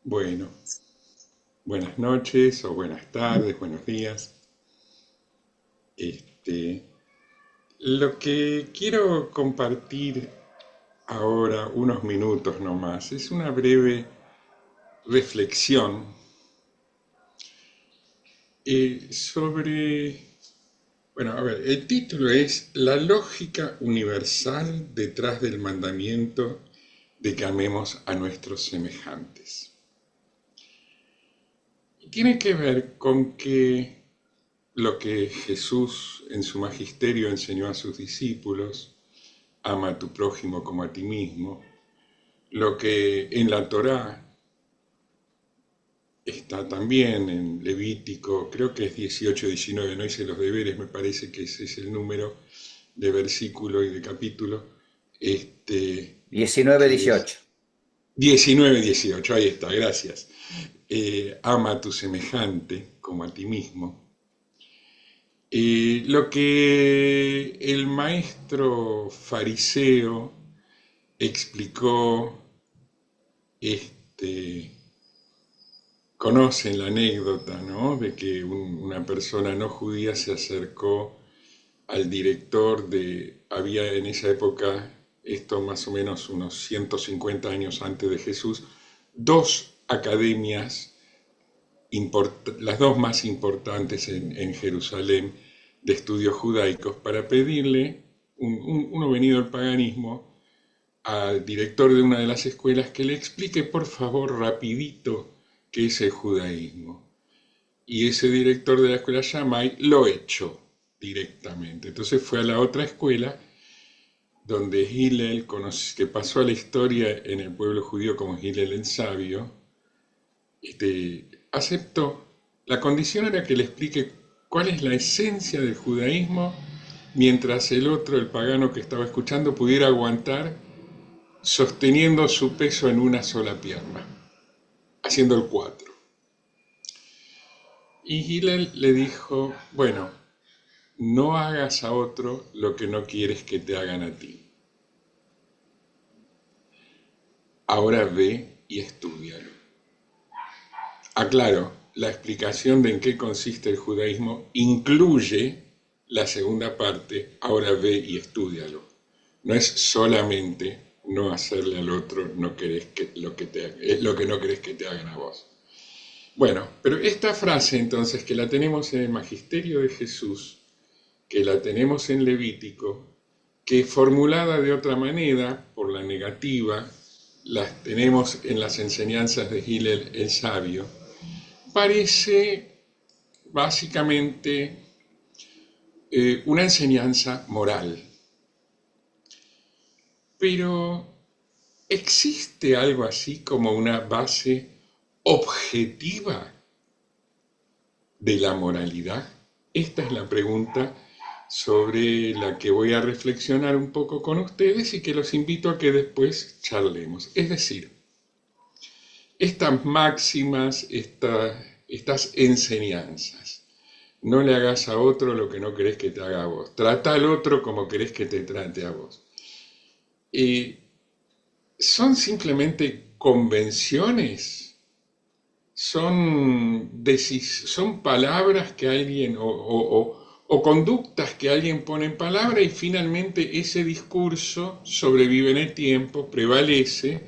Bueno, buenas noches o buenas tardes, buenos días. Este, lo que quiero compartir ahora, unos minutos nomás, es una breve reflexión bueno, a ver, el título es La lógica universal detrás del mandamiento de que amemos a nuestros semejantes. Y tiene que ver con que lo que Jesús en su magisterio enseñó a sus discípulos, ama a tu prójimo como a ti mismo, lo que en la Torá está también en Levítico, creo que es 18, 19, no hice los deberes, me parece que ese es el número de versículo y de capítulo, Diecinueve que es dieciocho. 19, 18, ahí está, gracias. Ama a tu semejante como a ti mismo. Lo que el maestro fariseo explicó, este, conocen la anécdota, ¿no? De que una persona no judía se acercó al director había en esa época, esto más o menos unos 150 años antes de Jesús, dos academias, las dos más importantes en Jerusalén, de estudios judaicos, para pedirle, uno venido del paganismo, al director de una de las escuelas que le explique por favor rapidito qué es el judaísmo. Y ese director de la escuela Shammai lo echó directamente. Entonces fue a la otra escuela donde Hillel, que pasó a la historia en el pueblo judío como Hillel el sabio, aceptó. La condición era que le explique cuál es la esencia del judaísmo, mientras el otro, el pagano que estaba escuchando, pudiera aguantar sosteniendo su peso en una sola pierna, haciendo el 4. Y Hillel le dijo, bueno, no hagas a otro lo que no quieres que te hagan a ti. Ahora ve y estúdialo. Aclaro, la explicación de en qué consiste el judaísmo incluye la segunda parte, ahora ve y estúdialo. No es solamente no hacerle al otro lo que no querés que te hagan a vos. Bueno, pero esta frase entonces, que la tenemos en el magisterio de Jesús, que la tenemos en Levítico, que formulada de otra manera, por la negativa, las tenemos en las enseñanzas de Hillel el sabio, parece básicamente una enseñanza moral. Pero ¿existe algo así como una base objetiva de la moralidad? Esta es la pregunta sobre la que voy a reflexionar un poco con ustedes y que los invito a que después charlemos. Es decir, estas máximas, estas enseñanzas, no le hagas a otro lo que no querés que te haga a vos, trata al otro como querés que te trate a vos. ¿Son simplemente convenciones? ¿Son palabras que alguien o conductas que alguien pone en palabra y finalmente ese discurso sobrevive en el tiempo, prevalece,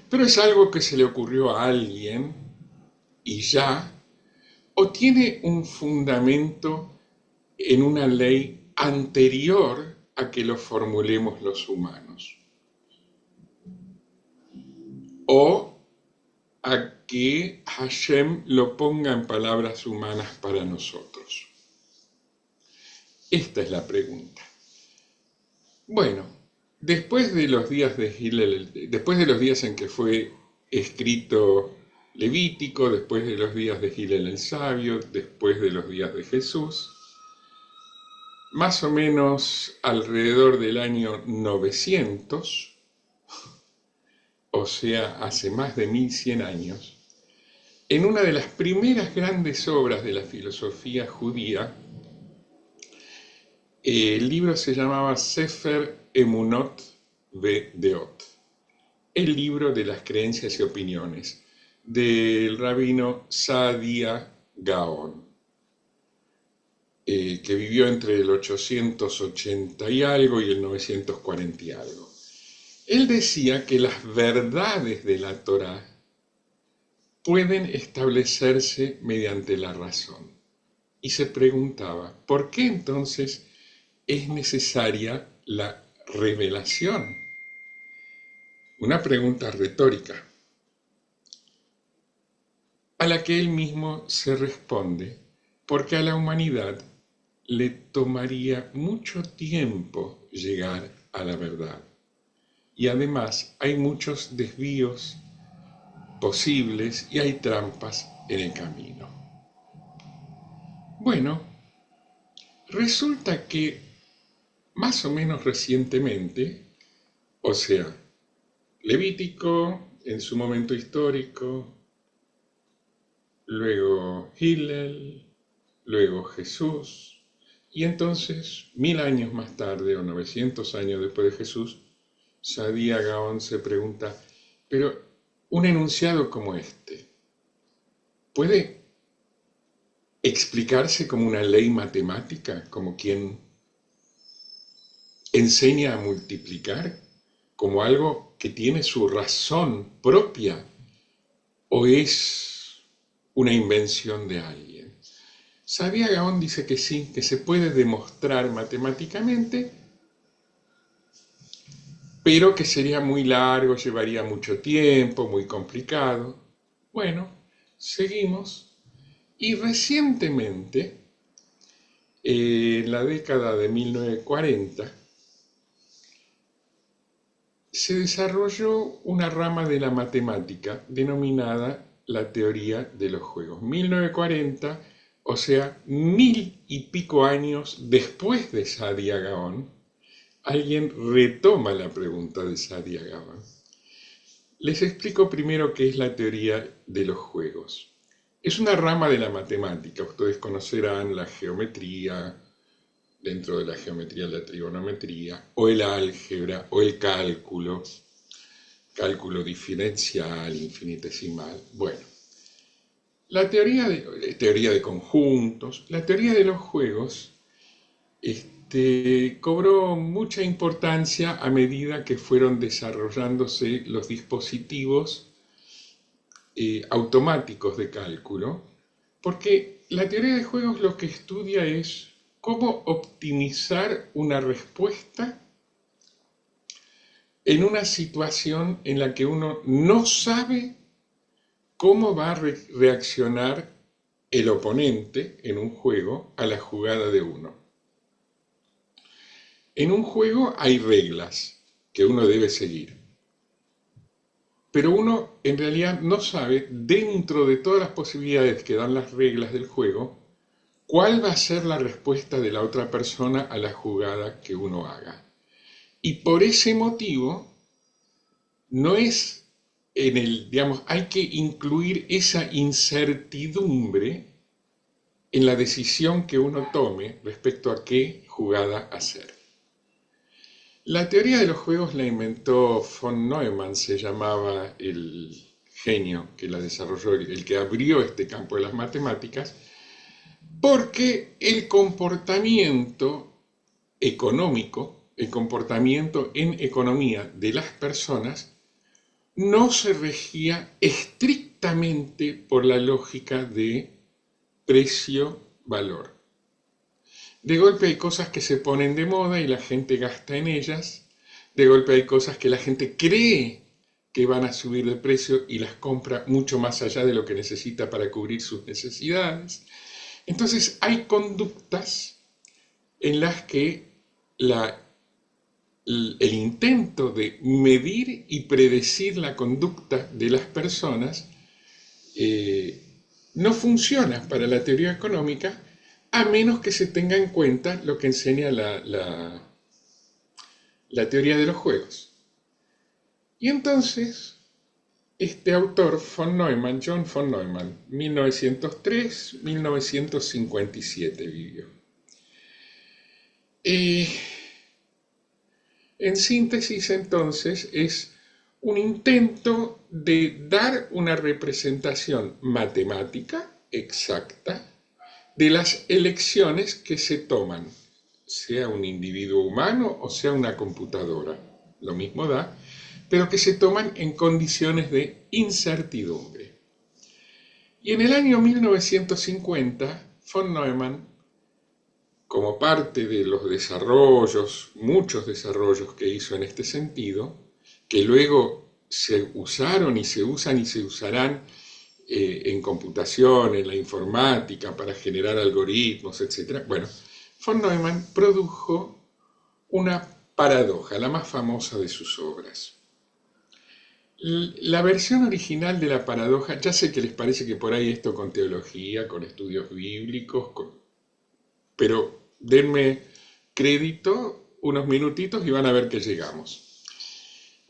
pero es algo que se le ocurrió a alguien y ya, o tiene un fundamento en una ley anterior a que lo formulemos los humanos? ¿O a que Hashem lo ponga en palabras humanas para nosotros? Esta es la pregunta. Bueno, después de los días de Hillel, después de los días en que fue escrito Levítico, después de los días de Hillel el sabio, después de los días de Jesús, más o menos alrededor del año 900, o sea, hace más de 1100 años, en una de las primeras grandes obras de la filosofía judía, El libro se llamaba Sefer Emunot Ve'Deot, el libro de las creencias y opiniones, del rabino Saadia Gaon, que vivió entre el 880 y algo y el 940 y algo. Él decía que las verdades de la Torá pueden establecerse mediante la razón. Y se preguntaba, ¿por qué entonces es necesaria la revelación? Una pregunta retórica, a la que él mismo se responde, porque a la humanidad le tomaría mucho tiempo llegar a la verdad. Y además hay muchos desvíos posibles y hay trampas en el camino. Bueno, resulta que más o menos recientemente, o sea, Levítico en su momento histórico, luego Hillel, luego Jesús, y entonces 1000 años más tarde o 900 años después de Jesús, Saadia Gaon se pregunta, pero un enunciado como este, ¿puede explicarse como una ley matemática, como quien enseña a multiplicar, como algo que tiene su razón propia, o es una invención de alguien? Saadia Gaon dice que sí, que se puede demostrar matemáticamente, pero que sería muy largo, llevaría mucho tiempo, muy complicado. Bueno, seguimos. Y recientemente, en la década de 1940, se desarrolló una rama de la matemática denominada la teoría de los juegos. 1940, o sea, 1000 y pico años después de Saadia Gaon, alguien retoma la pregunta de Saadia Gaon. Les explico primero qué es la teoría de los juegos. Es una rama de la matemática. Ustedes conocerán la geometría, dentro de la geometría la trigonometría, o el álgebra, o el cálculo diferencial, infinitesimal. Bueno, la teoría de conjuntos, la teoría de los juegos, cobró mucha importancia a medida que fueron desarrollándose los dispositivos automáticos de cálculo, porque la teoría de juegos lo que estudia es cómo optimizar una respuesta en una situación en la que uno no sabe cómo va a reaccionar el oponente en un juego a la jugada de uno. En un juego hay reglas que uno debe seguir, pero uno en realidad no sabe, dentro de todas las posibilidades que dan las reglas del juego, cuál va a ser la respuesta de la otra persona a la jugada que uno haga. Y por ese motivo, no es hay que incluir esa incertidumbre en la decisión que uno tome respecto a qué jugada hacer. La teoría de los juegos la inventó von Neumann, se llamaba el genio que la desarrolló, el que abrió este campo de las matemáticas, porque el comportamiento económico, el comportamiento en economía de las personas no se regía estrictamente por la lógica de precio-valor. De golpe hay cosas que se ponen de moda y la gente gasta en ellas. De golpe hay cosas que la gente cree que van a subir de precio y las compra mucho más allá de lo que necesita para cubrir sus necesidades. Entonces hay conductas en las que el intento de medir y predecir la conducta de las personas no funciona para la teoría económica, a menos que se tenga en cuenta lo que enseña la teoría de los juegos. Y entonces, este autor, John von Neumann, 1903-1957 vivió. Eh, en síntesis, entonces, es un intento de dar una representación matemática exacta de las elecciones que se toman, sea un individuo humano o sea una computadora, lo mismo da, pero que se toman en condiciones de incertidumbre. Y en el año 1950, von Neumann, como parte de los desarrollos, muchos desarrollos que hizo en este sentido, que luego se usaron y se usan y se usarán en computación, en la informática, para generar algoritmos, etc. Bueno, von Neumann produjo una paradoja, la más famosa de sus obras. La versión original de la paradoja, ya sé que les parece que por ahí esto con teología, con estudios bíblicos, pero denme crédito unos minutitos y van a ver que llegamos.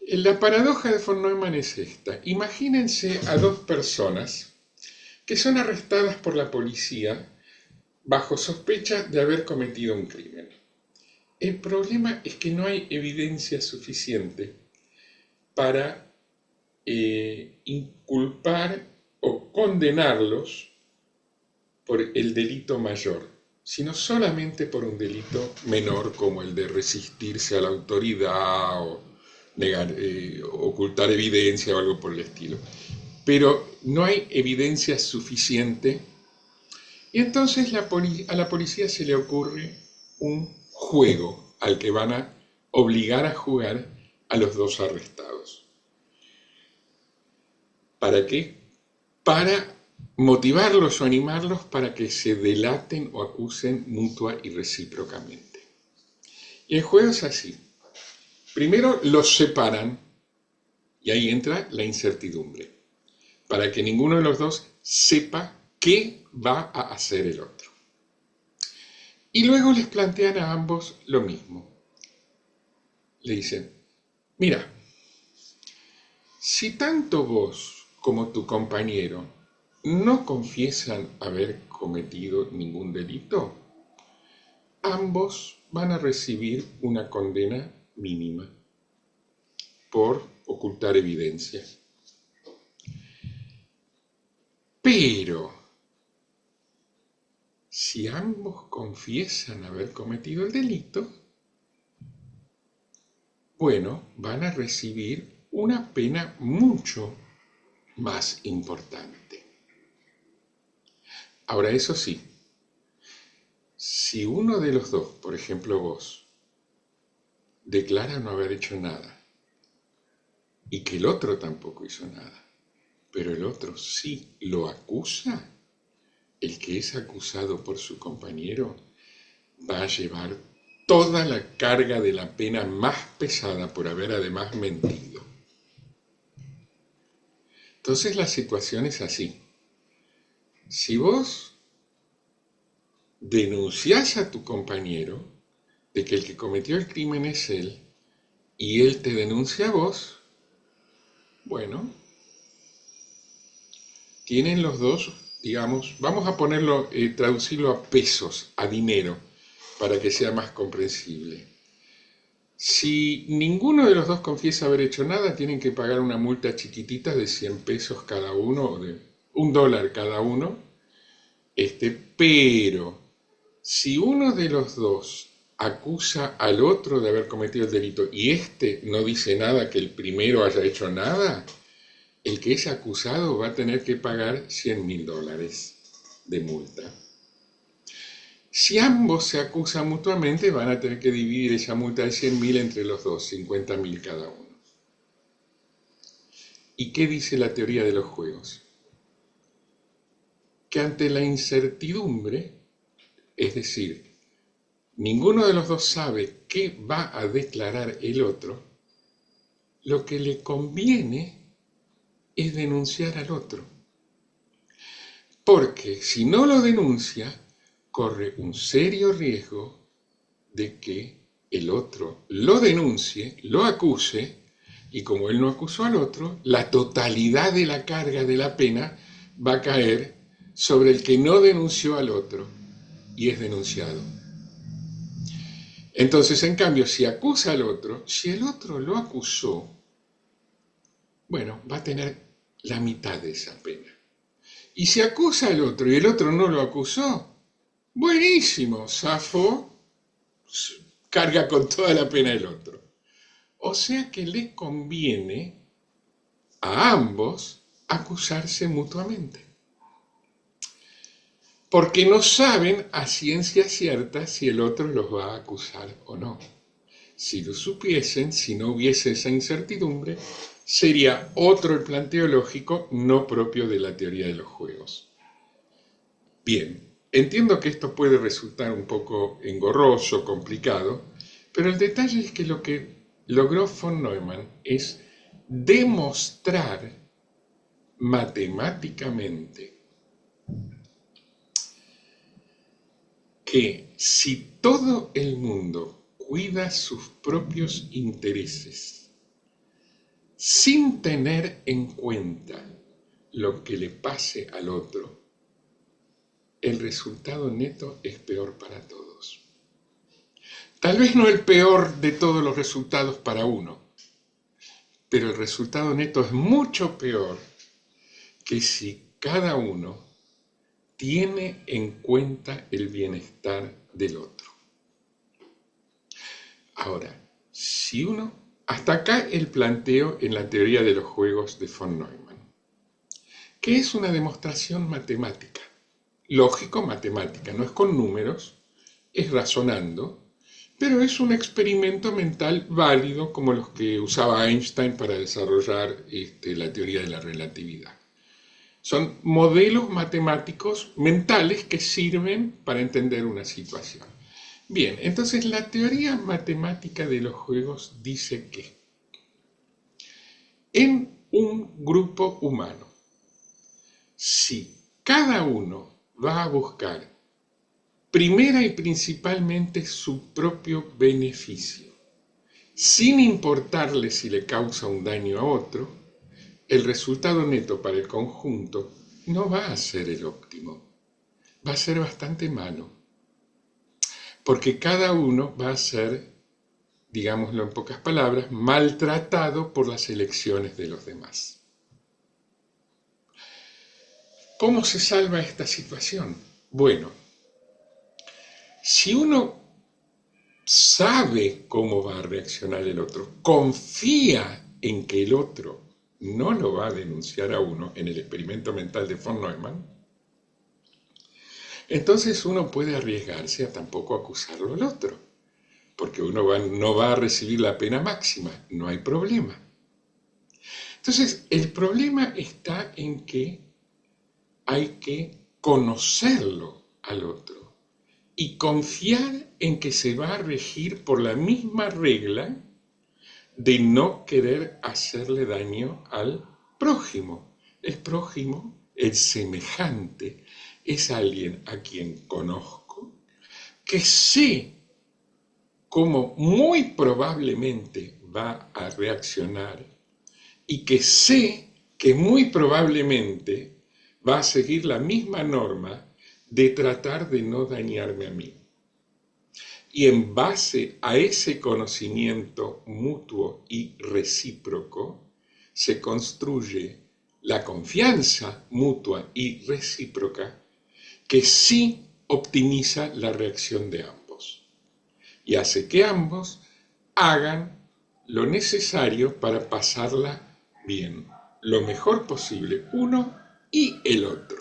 La paradoja de von Neumann es esta. Imagínense a dos personas que son arrestadas por la policía bajo sospecha de haber cometido un crimen. El problema es que no hay evidencia suficiente para inculpar o condenarlos por el delito mayor, sino solamente por un delito menor como el de resistirse a la autoridad o ocultar evidencia o algo por el estilo. Pero no hay evidencia suficiente y entonces a la policía se le ocurre un juego al que van a obligar a jugar a los dos arrestados. ¿Para qué? Para motivarlos o animarlos para que se delaten o acusen mutua y recíprocamente. Y el juego es así. Primero los separan y ahí entra la incertidumbre, para que ninguno de los dos sepa qué va a hacer el otro. Y luego les plantean a ambos lo mismo. Le dicen, mira, si tanto vos como tu compañero no confiesan haber cometido ningún delito, ambos van a recibir una condena mínima por ocultar evidencia. Pero, si ambos confiesan haber cometido el delito, bueno, van a recibir una pena mucho más importante. Ahora, eso sí, si uno de los dos, por ejemplo vos, declara no haber hecho nada y que el otro tampoco hizo nada, pero el otro sí lo acusa, el que es acusado por su compañero va a llevar toda la carga de la pena más pesada por haber además mentido. Entonces la situación es así. Si vos denunciás a tu compañero de que el que cometió el crimen es él y él te denuncia a vos, bueno, tienen los dos, digamos, vamos a ponerlo, traducirlo a pesos, a dinero, para que sea más comprensible. Si ninguno de los dos confiesa haber hecho nada, tienen que pagar una multa chiquitita de 100 pesos cada uno, o de $1 cada uno, pero si uno de los dos acusa al otro de haber cometido el delito y no dice nada que el primero haya hecho nada, el que es acusado va a tener que pagar $100.000 de multa. Si ambos se acusan mutuamente, van a tener que dividir esa multa de 100.000 entre los dos, 50.000 cada uno. ¿Y qué dice la teoría de los juegos? Que ante la incertidumbre, es decir, ninguno de los dos sabe qué va a declarar el otro, lo que le conviene es denunciar al otro. Porque si no lo denuncia, corre un serio riesgo de que el otro lo denuncie, lo acuse, y como él no acusó al otro, la totalidad de la carga de la pena va a caer sobre el que no denunció al otro y es denunciado. Entonces, en cambio, si acusa al otro, si el otro lo acusó, bueno, va a tener la mitad de esa pena. Y si acusa al otro y el otro no lo acusó, buenísimo, zafó, carga con toda la pena el otro. O sea que le conviene a ambos acusarse mutuamente. Porque no saben a ciencia cierta si el otro los va a acusar o no. Si lo supiesen, si no hubiese esa incertidumbre, sería otro el planteo lógico no propio de la teoría de los juegos. Bien, entiendo que esto puede resultar un poco engorroso, complicado, pero el detalle es que lo que logró von Neumann es demostrar matemáticamente que si todo el mundo cuida sus propios intereses sin tener en cuenta lo que le pase al otro, el resultado neto es peor para todos. Tal vez no el peor de todos los resultados para uno, pero el resultado neto es mucho peor que si cada uno tiene en cuenta el bienestar del otro. Ahora, si uno... Hasta acá el planteo en la teoría de los juegos de von Neumann, que es una demostración matemática, lógico-matemática, no es con números, es razonando, pero es un experimento mental válido como los que usaba Einstein para desarrollar la teoría de la relatividad. Son modelos matemáticos mentales que sirven para entender una situación. Bien, entonces la teoría matemática de los juegos dice que en un grupo humano, si cada uno va a buscar primera y principalmente su propio beneficio, sin importarle si le causa un daño a otro, el resultado neto para el conjunto no va a ser el óptimo, va a ser bastante malo, porque cada uno va a ser, digámoslo en pocas palabras, maltratado por las elecciones de los demás. ¿Cómo se salva esta situación? Bueno, si uno sabe cómo va a reaccionar el otro, confía en que el otro no lo va a denunciar a uno en el experimento mental de von Neumann, entonces uno puede arriesgarse a tampoco acusarlo al otro, porque uno no va a recibir la pena máxima, no hay problema. Entonces, el problema está en que hay que conocerlo al otro y confiar en que se va a regir por la misma regla de no querer hacerle daño al prójimo. El prójimo, el semejante, es alguien a quien conozco, que sé cómo muy probablemente va a reaccionar y que sé que muy probablemente va a seguir la misma norma de tratar de no dañarme a mí. Y en base a ese conocimiento mutuo y recíproco, se construye la confianza mutua y recíproca que sí optimiza la reacción de ambos y hace que ambos hagan lo necesario para pasarla bien, lo mejor posible, uno y el otro.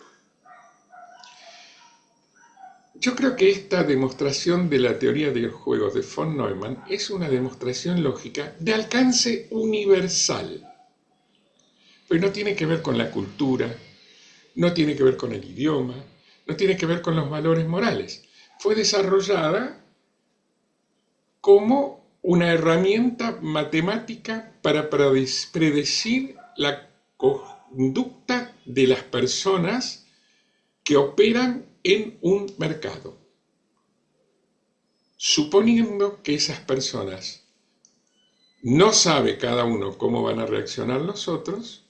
Yo creo que esta demostración de la teoría de los juegos de von Neumann es una demostración lógica de alcance universal. Pero no tiene que ver con la cultura, no tiene que ver con el idioma, no tiene que ver con los valores morales. Fue desarrollada como una herramienta matemática para predecir la conducta de las personas que operan en un mercado, suponiendo que esas personas no sabe cada uno cómo van a reaccionar los otros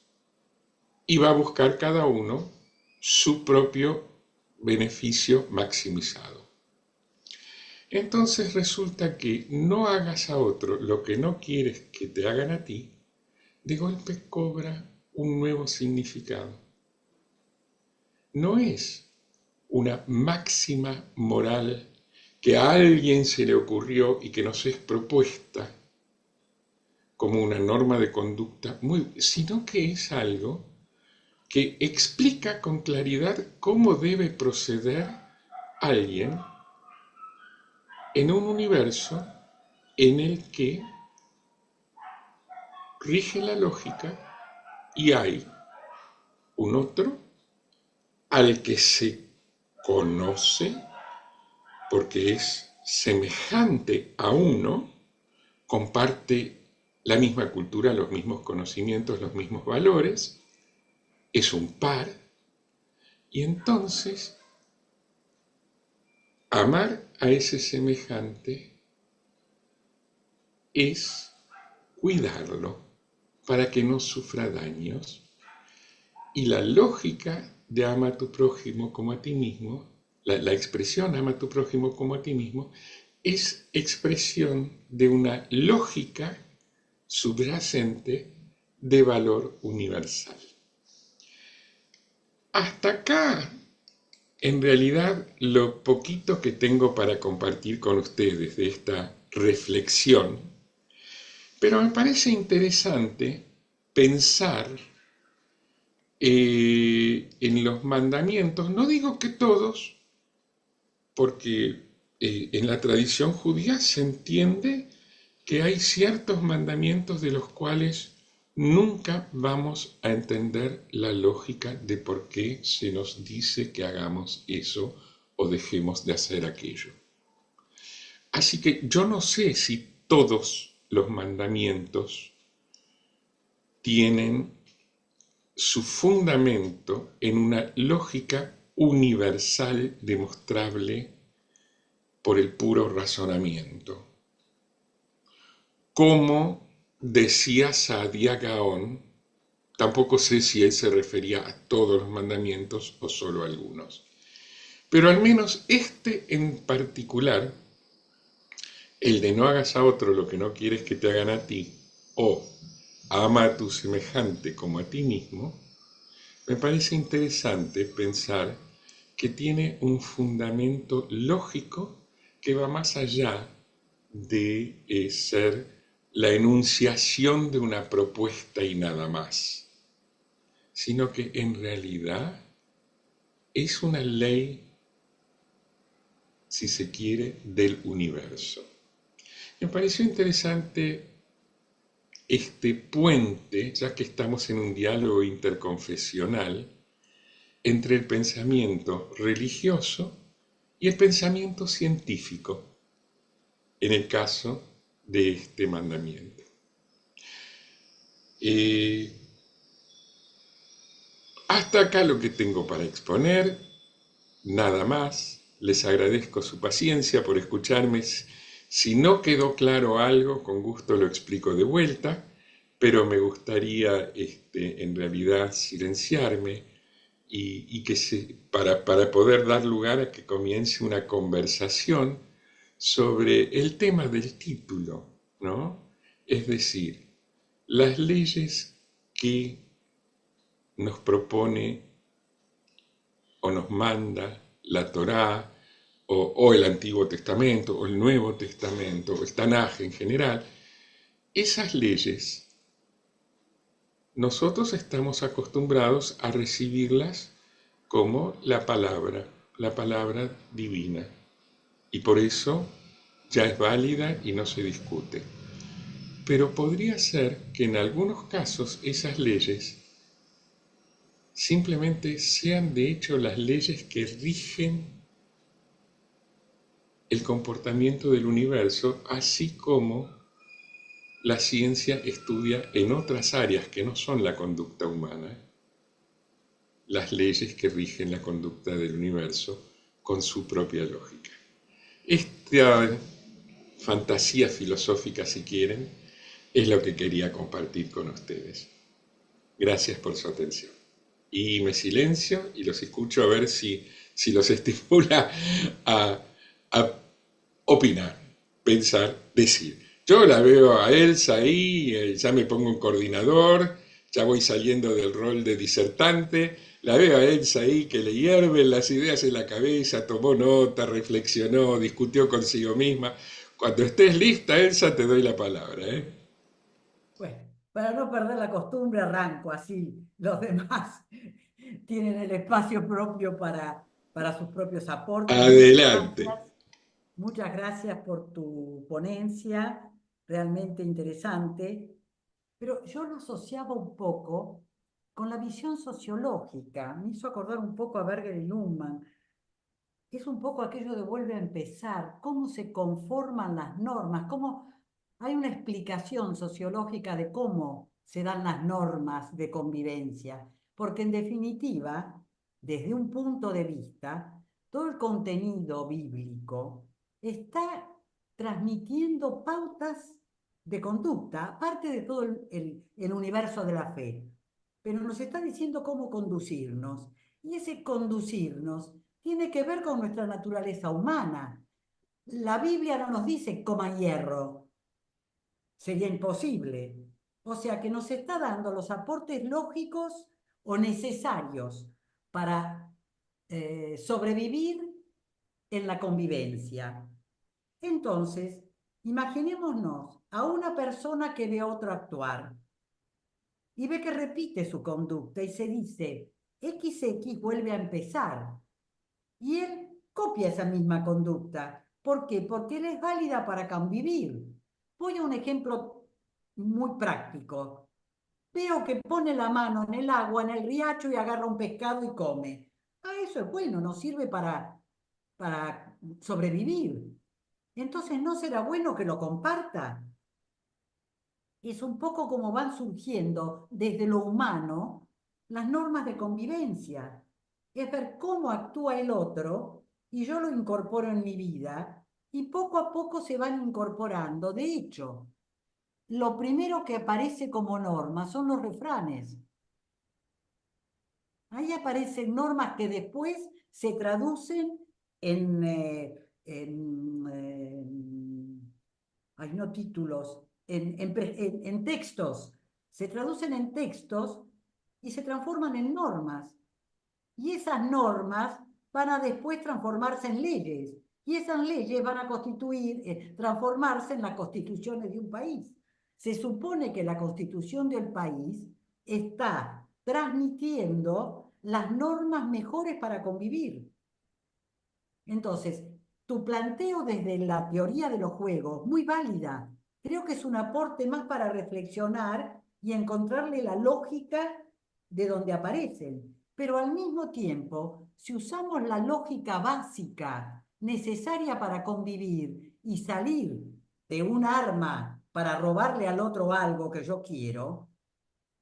y va a buscar cada uno su propio beneficio maximizado. Entonces resulta que no hagas a otro lo que no quieres que te hagan a ti, de golpe cobra un nuevo significado. No es una máxima moral que a alguien se le ocurrió y que nos es propuesta como una norma de conducta, sino que es algo que explica con claridad cómo debe proceder alguien en un universo en el que rige la lógica y hay un otro al que se conoce porque es semejante a uno, comparte la misma cultura, los mismos conocimientos, los mismos valores, es un par, y entonces amar a ese semejante es cuidarlo para que no sufra daños. Y la lógica de ama a tu prójimo como a ti mismo, la expresión ama a tu prójimo como a ti mismo, es expresión de una lógica subyacente de valor universal. Hasta acá, en realidad, lo poquito que tengo para compartir con ustedes de esta reflexión, pero me parece interesante pensar en los mandamientos, no digo que todos, porque en la tradición judía se entiende que hay ciertos mandamientos de los cuales nunca vamos a entender la lógica de por qué se nos dice que hagamos eso o dejemos de hacer aquello. Así que yo no sé si todos los mandamientos tienen su fundamento en una lógica universal demostrable por el puro razonamiento. Como decía Saadia Gaon, tampoco sé si él se refería a todos los mandamientos o solo a algunos, pero al menos este en particular, el de no hagas a otro lo que no quieres que te hagan a ti, o ama a tu semejante como a ti mismo, me parece interesante pensar que tiene un fundamento lógico que va más allá de ser la enunciación de una propuesta y nada más, sino que en realidad es una ley, si se quiere, del universo. Me pareció interesante este puente, ya que estamos en un diálogo interconfesional, entre el pensamiento religioso y el pensamiento científico, en el caso de este mandamiento. Hasta acá lo que tengo para exponer, nada más. Les agradezco su paciencia por escucharme. Si no quedó claro algo, con gusto lo explico de vuelta, pero me gustaría en realidad silenciarme y que para poder dar lugar a que comience una conversación sobre el tema del título, ¿no? Es decir, las leyes que nos propone o nos manda la Torá o el Antiguo Testamento o el Nuevo Testamento o el Tanaj en general, esas leyes nosotros estamos acostumbrados a recibirlas como la palabra divina, y por eso ya es válida y no se discute. Pero podría ser que en algunos casos esas leyes simplemente sean de hecho las leyes que rigen el comportamiento del universo, así como la ciencia estudia en otras áreas que no son la conducta humana, las leyes que rigen la conducta del universo con su propia lógica. Esta fantasía filosófica, si quieren, es lo que quería compartir con ustedes. Gracias por su atención. Y me silencio y los escucho a ver si los estimula a opinar, pensar, decir. Yo la veo a Elsa ahí, ya me pongo un coordinador, ya voy saliendo del rol de disertante, la veo a Elsa ahí que le hierven las ideas en la cabeza, tomó nota, reflexionó, discutió consigo misma. Cuando estés lista, Elsa, te doy la palabra, ¿eh? Bueno, para no perder la costumbre, arranco así. Los demás tienen el espacio propio para sus propios aportes. Adelante. Muchas gracias por tu ponencia, realmente interesante. Pero yo lo asociaba un poco con la visión sociológica. Me hizo acordar un poco a Berger y Luhmann. Es un poco aquello de vuelve a empezar, cómo se conforman las normas, cómo hay una explicación sociológica de cómo se dan las normas de convivencia, porque en definitiva, desde un punto de vista, todo el contenido bíblico está transmitiendo pautas de conducta, aparte de todo el universo de la fe, pero nos está diciendo cómo conducirnos. Y ese conducirnos tiene que ver con nuestra naturaleza humana. La Biblia no nos dice coman hierro, sería imposible. O sea que nos está dando los aportes lógicos o necesarios para sobrevivir en la convivencia. Entonces, imaginémonos a una persona que ve a otro actuar y ve que repite su conducta y se dice, XX vuelve a empezar. Y él copia esa misma conducta. ¿Por qué? Porque él es válida para convivir. Voy a un ejemplo muy práctico. Veo que pone la mano en el agua, en el riacho y agarra un pescado y come. Ah, eso es bueno, nos sirve para sobrevivir. Entonces, ¿no será bueno que lo comparta? Es un poco como van surgiendo desde lo humano las normas de convivencia. Es ver cómo actúa el otro y yo lo incorporo en mi vida y poco a poco se van incorporando. De hecho, lo primero que aparece como norma son los refranes. Ahí aparecen normas que después se traducen en hay no títulos, en textos. Se traducen en textos y se transforman en normas. Y esas normas van a después transformarse en leyes. Y esas leyes van a transformarse en las constituciones de un país. Se supone que la constitución del país está transmitiendo las normas mejores para convivir. Entonces, tu planteo desde la teoría de los juegos, muy válida. Creo que es un aporte más para reflexionar y encontrarle la lógica de donde aparecen. Pero al mismo tiempo, si usamos la lógica básica necesaria para convivir y salir de un arma para robarle al otro algo que yo quiero,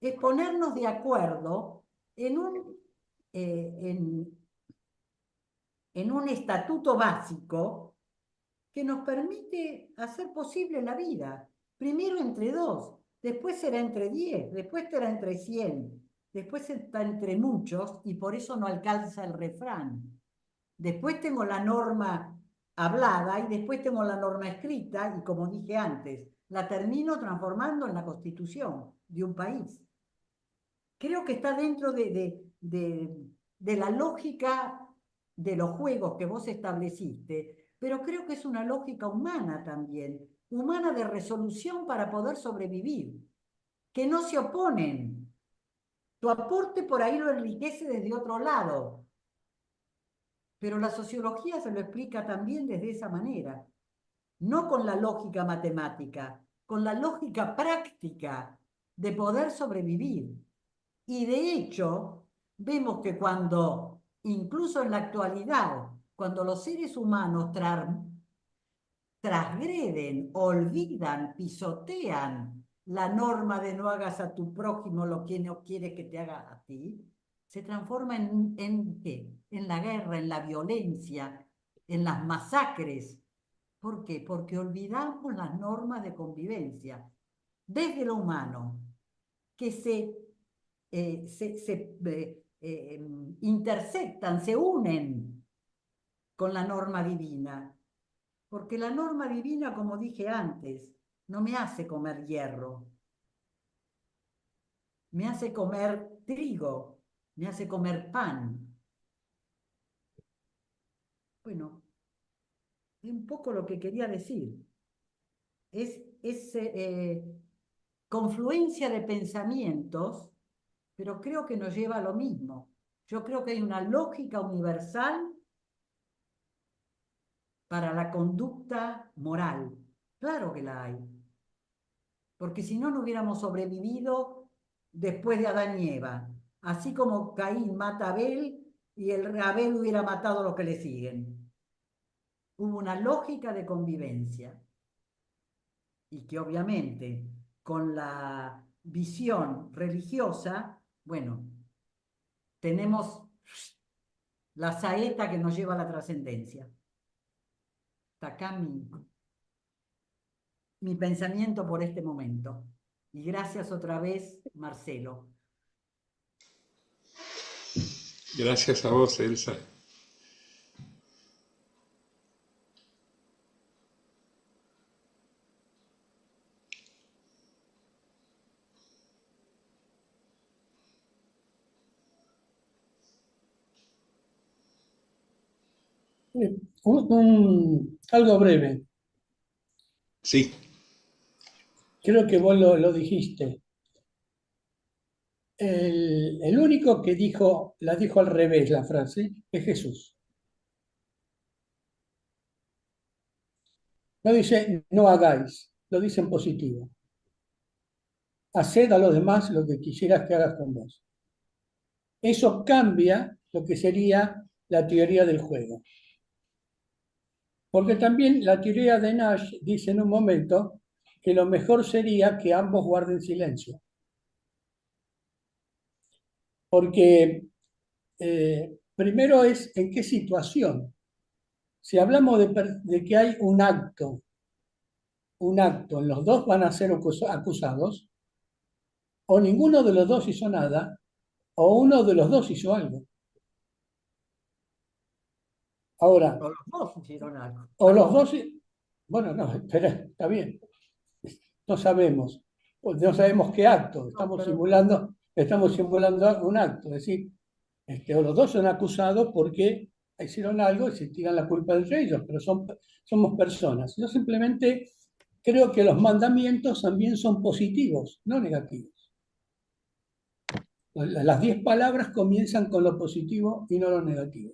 es ponernos de acuerdo en un estatuto básico que nos permite hacer posible la vida. Primero entre dos, después será entre 10, después será entre 100, después está entre muchos y por eso no alcanza el refrán. Después tengo la norma hablada y después tengo la norma escrita y como dije antes, la termino transformando en la constitución de un país. Creo que está dentro de la lógica de los juegos que vos estableciste, pero creo que es una lógica humana también, humana de resolución para poder sobrevivir, que no se oponen. Tu aporte por ahí lo enriquece desde otro lado, pero la sociología se lo explica también desde esa manera, no con la lógica matemática, con la lógica práctica de poder sobrevivir. Y de hecho, vemos que cuando, incluso en la actualidad, cuando los seres humanos transgreden, olvidan, pisotean la norma de no hagas a tu prójimo lo que no quiere que te haga a ti, se transforma en ¿qué? En la guerra, en la violencia, en las masacres. ¿Por qué? Porque olvidamos las normas de convivencia desde lo humano, que intersectan, se unen con la norma divina. porque la norma divina, como dije antes, no me hace comer hierro, me hace comer trigo, me hace comer pan. Bueno, es un poco lo que quería decir. Es confluencia de pensamientos, pero creo que nos lleva a lo mismo. Yo creo que hay una lógica universal para la conducta moral. Claro que la hay, porque si no, no hubiéramos sobrevivido después de Adán y Eva. Así como Caín mata a Abel y el Abel hubiera matado a los que le siguen. Hubo una lógica de convivencia y que obviamente con la visión religiosa, bueno, tenemos la saeta que nos lleva a la trascendencia. Hasta acá mi pensamiento por este momento. Y gracias otra vez, Marcelo. Gracias a vos, Elsa. Algo breve. Sí, Creo que vos lo dijiste. El único que la dijo al revés la frase es Jesús. No dice no hagáis, lo dice en positivo. Haced a los demás lo que quisieras que hagas con vos. Eso cambia lo que sería la teoría del juego. Porque también la teoría de Nash dice en un momento que lo mejor sería que ambos guarden silencio. Porque primero es en qué situación. Si hablamos de que hay un acto, los dos van a ser acusados, o ninguno de los dos hizo nada, o uno de los dos hizo algo. Ahora, O los dos hicieron algo. o los dos, bueno, no, espera, está bien, no sabemos, no sabemos qué acto, estamos simulando un acto, es decir, o los dos son acusados porque hicieron algo y se tiran la culpa entre ellos, pero somos personas. Yo simplemente creo que los mandamientos también son positivos, no negativos. Las 10 palabras comienzan con lo positivo y no lo negativo.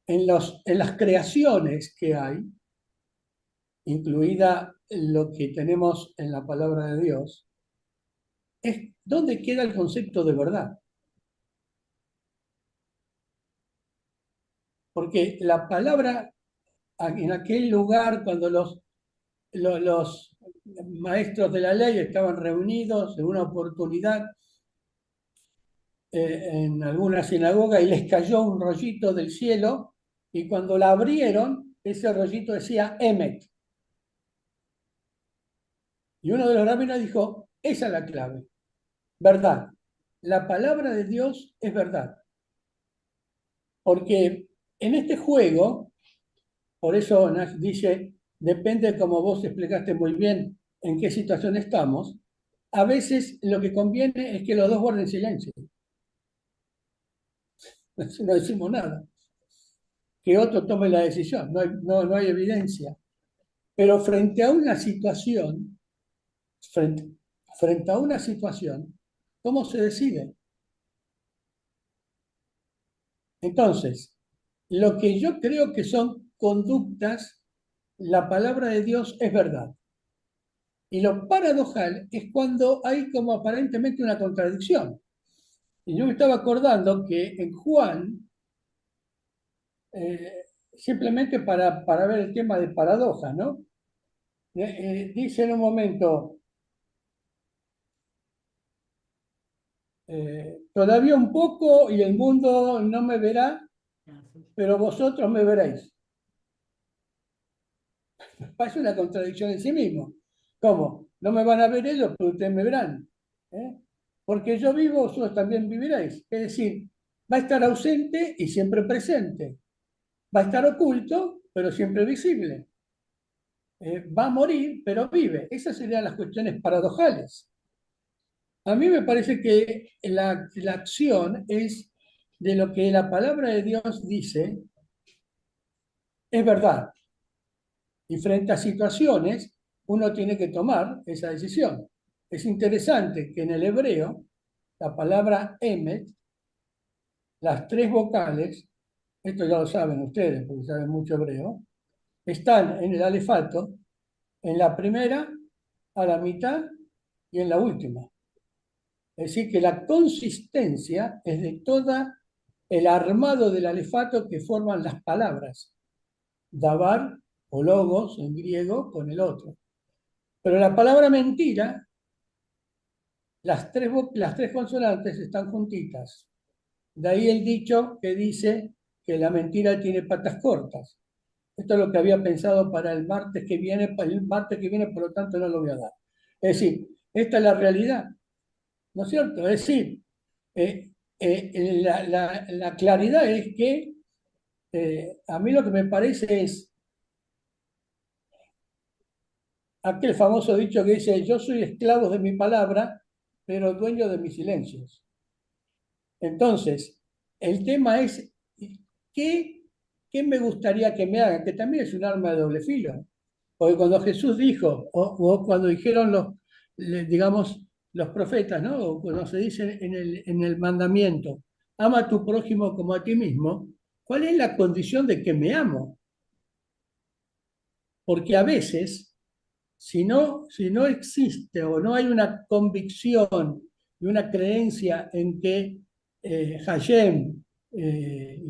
En las creaciones que hay, incluida lo que tenemos en la palabra de Dios, es donde queda el concepto de verdad. Porque la palabra en aquel lugar, cuando los maestros de la ley estaban reunidos en una oportunidad en alguna sinagoga y les cayó un rollito del cielo y cuando la abrieron, ese rollito decía Emet. Y uno de los rabinos dijo, esa es la clave, verdad. La palabra de Dios es verdad. Porque en este juego, por eso Nash dice, depende como vos explicaste muy bien en qué situación estamos, a veces lo que conviene es que los dos guarden silencio. No decimos nada. Que otro tome la decisión, no hay evidencia. Pero frente a una situación, ¿cómo se decide? Entonces, lo que yo creo que son conductas, la palabra de Dios es verdad. Y lo paradojal es cuando hay como aparentemente una contradicción. Y yo me estaba acordando que en Juan, simplemente para ver el tema de paradoja, ¿no? Dice en un momento, todavía un poco y el mundo no me verá, pero vosotros me veréis. Parece una contradicción en sí mismo. ¿Cómo? No me van a ver ellos, pero ustedes me verán. ¿Eh? Porque yo vivo, vosotros también viviréis. Es decir, va a estar ausente y siempre presente. Va a estar oculto pero siempre visible. Va a morir, pero vive. Esas serían las cuestiones paradojales. A mí me parece que la acción es de lo que la palabra de Dios dice, es verdad. Y frente a situaciones, uno tiene que tomar esa decisión. Es interesante que en el hebreo, la palabra emet, las tres vocales, esto ya lo saben ustedes porque saben mucho hebreo, están en el alefato, en la primera, a la mitad y en la última. Es decir, que la consistencia es de todo el armado del alefato que forman las palabras. Dabar o logos en griego con el otro. Pero la palabra mentira, las tres consonantes están juntitas. De ahí el dicho que dice que la mentira tiene patas cortas. Esto es lo que había pensado para el martes que viene, por lo tanto no lo voy a dar. Es decir, esta es la realidad, ¿no es cierto? Es decir, la claridad es que a mí lo que me parece es aquel famoso dicho que dice, yo soy esclavo de mi palabra, pero dueño de mis silencios. Entonces, el tema es, ¿qué, qué me gustaría que me hagan? Que también es un arma de doble filo. Porque cuando Jesús dijo, o cuando dijeron digamos, los profetas, ¿no? O cuando se dice en el mandamiento, ama a tu prójimo como a ti mismo, ¿cuál es la condición de que me amo? Porque a veces, si no existe o no hay una convicción y una creencia en que Hashem,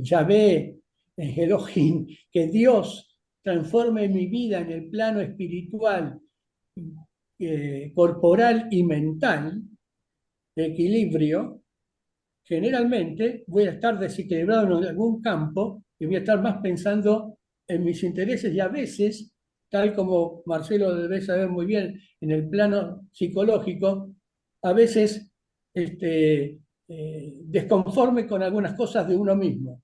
Yahvé, Elohim, que Dios transforme mi vida en el plano espiritual, corporal y mental, de equilibrio, generalmente voy a estar desequilibrado en algún campo y voy a estar más pensando en mis intereses y a veces, tal como Marcelo debe saber muy bien, en el plano psicológico, a veces desconforme con algunas cosas de uno mismo.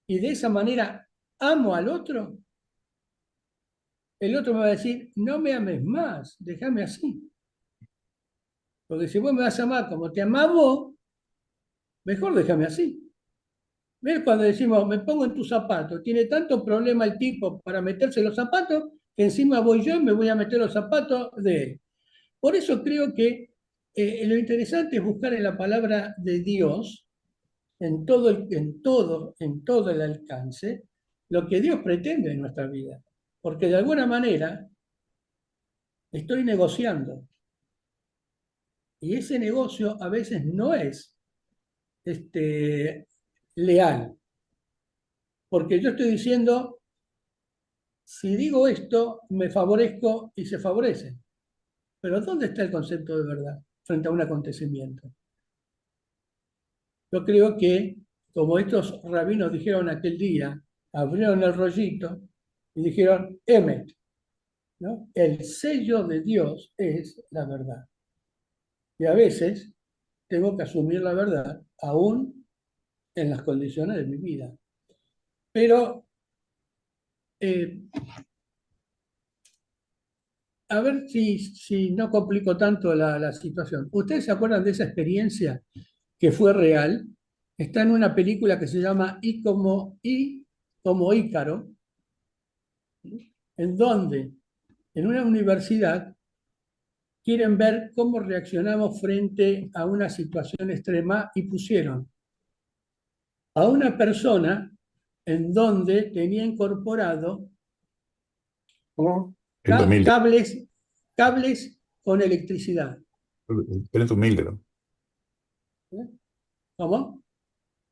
Y de esa manera amo al otro, el otro me va a decir, no me ames más, déjame así. Porque si vos me vas a amar como te amaba, mejor déjame así. ¿Ves? Cuando decimos, me pongo en tus zapatos, tiene tanto problema el tipo para meterse los zapatos, que encima voy yo y me voy a meter los zapatos de él. Por eso creo que lo interesante es buscar en la palabra de Dios, en todo el alcance, lo que Dios pretende en nuestra vida. Porque de alguna manera estoy negociando. Y ese negocio a veces no es leal. Porque yo estoy diciendo, si digo esto, me favorezco y se favorecen. Pero ¿dónde está el concepto de verdad frente a un acontecimiento? Yo creo que, como estos rabinos dijeron aquel día, abrieron el rollito y dijeron, Emet, ¿no? El sello de Dios es la verdad. Y a veces tengo que asumir la verdad, aún en las condiciones de mi vida. Pero eh, a ver si no complico tanto la situación. ¿Ustedes se acuerdan de esa experiencia que fue real? Está en una película que se llama I como Ícaro, en donde en una universidad quieren ver cómo reaccionamos frente a una situación extrema y pusieron a una persona en donde tenía incorporado ¿Cómo? Milgram, Milgram. cables con electricidad. Espera tu Milgram. ¿Cómo?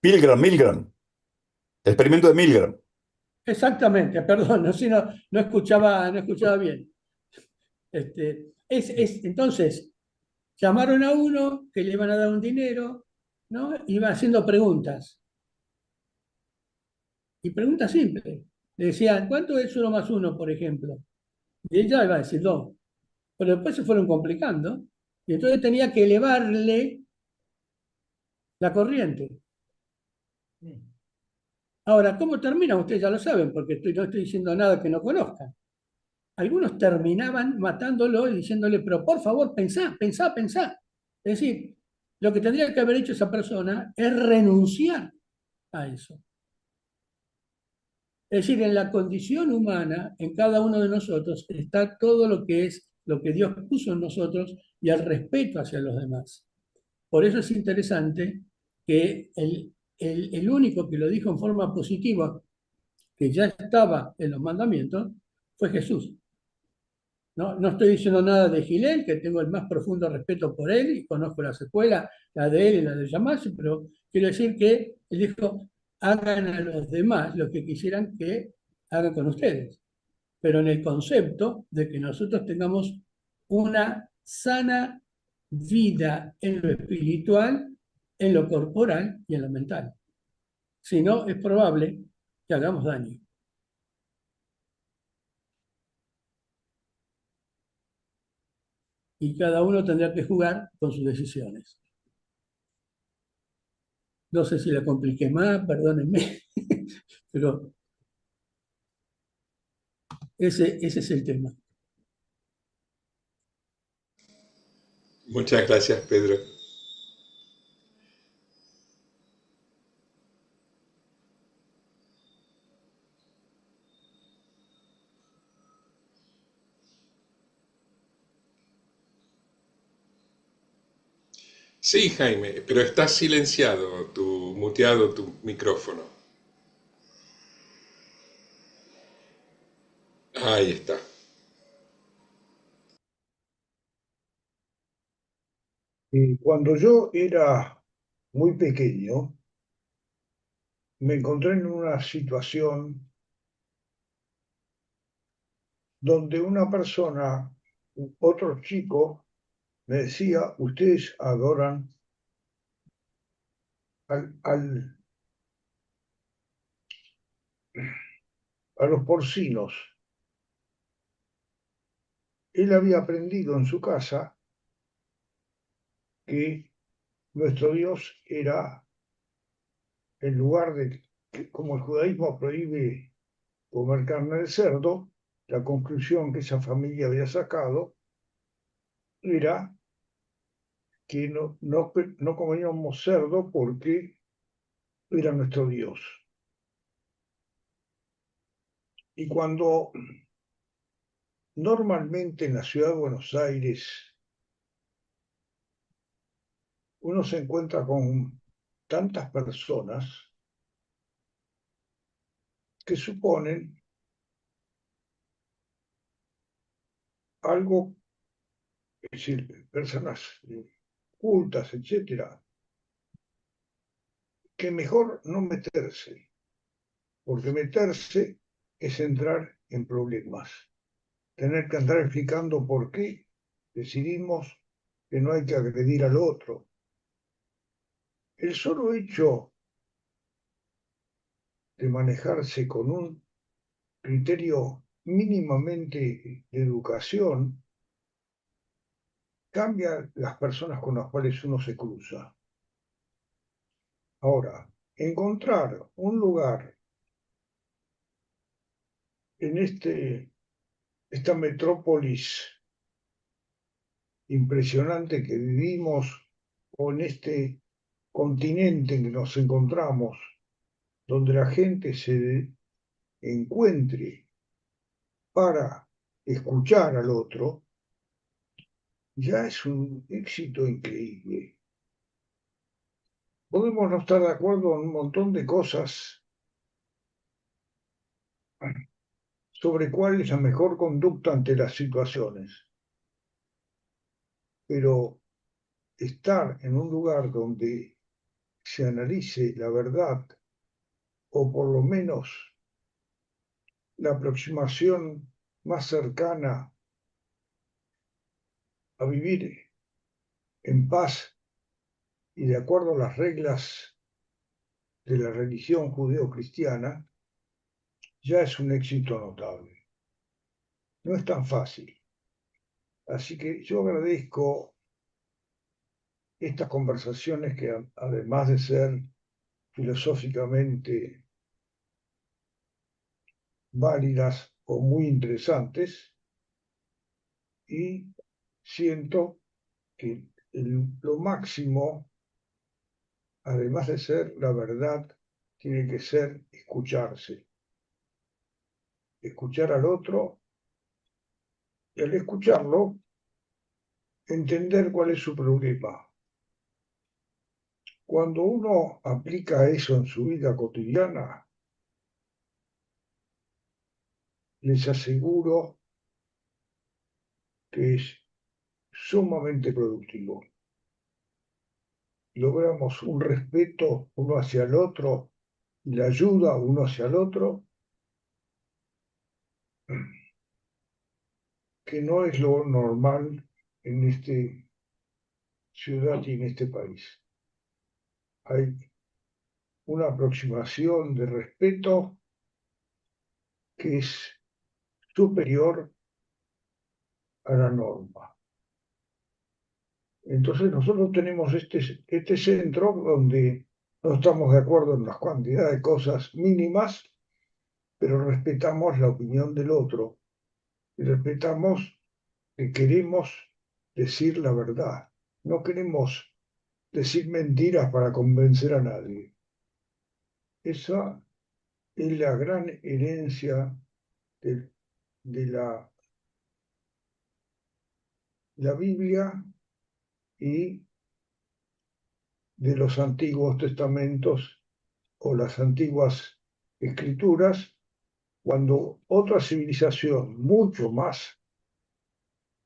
Milgram. Experimento de Milgram. Exactamente, perdón, no escuchaba bien. Entonces, llamaron a uno que le iban a dar un dinero, ¿no? Iba haciendo preguntas. Y preguntas simples. Le decían, ¿cuánto es 1 más 1, por ejemplo? Y ella iba a decir 2. Pero después se fueron complicando. Y entonces tenía que elevarle la corriente. Ahora, ¿cómo termina? Ustedes ya lo saben, porque no estoy diciendo nada que no conozcan. Algunos terminaban matándolo y diciéndole, pero por favor, pensá, pensá, pensá. Es decir, lo que tendría que haber hecho esa persona es renunciar a eso. Es decir, en la condición humana, en cada uno de nosotros, está todo lo que es lo que Dios puso en nosotros y el respeto hacia los demás. Por eso es interesante que el único que lo dijo en forma positiva, que ya estaba en los mandamientos, fue Jesús. No, no estoy diciendo nada de Gilel, que tengo el más profundo respeto por él y conozco las escuelas, la de él y la de Yamase, pero quiero decir que él dijo, hagan a los demás lo que quisieran que hagan con ustedes, pero en el concepto de que nosotros tengamos una sana vida en lo espiritual, en lo corporal y en lo mental. Si no, es probable que hagamos daño. Y cada uno tendrá que jugar con sus decisiones. No sé si la compliqué más, perdónenme, pero ese es el tema. Muchas gracias, Pedro. Sí, Jaime, pero estás silenciado, muteado tu micrófono. Ahí está. Y cuando yo era muy pequeño, me encontré en una situación donde una persona, otro chico, me decía, ustedes adoran al, a los porcinos. Él había aprendido en su casa que nuestro Dios era, en lugar de, como el judaísmo prohíbe comer carne de cerdo, la conclusión que esa familia había sacado era que no comíamos cerdo porque era nuestro Dios. Y cuando normalmente en la ciudad de Buenos Aires uno se encuentra con tantas personas que suponen algo, es decir, personas cultas, etcétera, que mejor no meterse, porque meterse es entrar en problemas, tener que andar explicando por qué decidimos que no hay que agredir al otro. El solo hecho de manejarse con un criterio mínimamente de educación cambia las personas con las cuales uno se cruza. Ahora, encontrar un lugar en esta metrópolis impresionante que vivimos o en este continente en que nos encontramos, donde la gente se encuentre para escuchar al otro, ya es un éxito increíble. Podemos no estar de acuerdo en un montón de cosas sobre cuál es la mejor conducta ante las situaciones, pero estar en un lugar donde se analice la verdad o por lo menos la aproximación más cercana a vivir en paz y de acuerdo a las reglas de la religión judeo-cristiana, ya es un éxito notable. No es tan fácil. Así que yo agradezco estas conversaciones que además de ser filosóficamente válidas o muy interesantes, y siento que lo máximo, además de ser la verdad, tiene que ser escucharse, escuchar al otro, y al escucharlo, entender cuál es su problema. Cuando uno aplica eso en su vida cotidiana, les aseguro que es sumamente productivo. Logramos un respeto uno hacia el otro y la ayuda uno hacia el otro, que no es lo normal en esta ciudad y en este país. Hay una aproximación de respeto que es superior a la norma. Entonces nosotros tenemos este centro donde no estamos de acuerdo en la cantidad de cosas mínimas, pero respetamos la opinión del otro y respetamos que queremos decir la verdad. No queremos decir mentiras para convencer a nadie. Esa es la gran herencia de la Biblia y de los antiguos testamentos o las antiguas escrituras, cuando otra civilización mucho más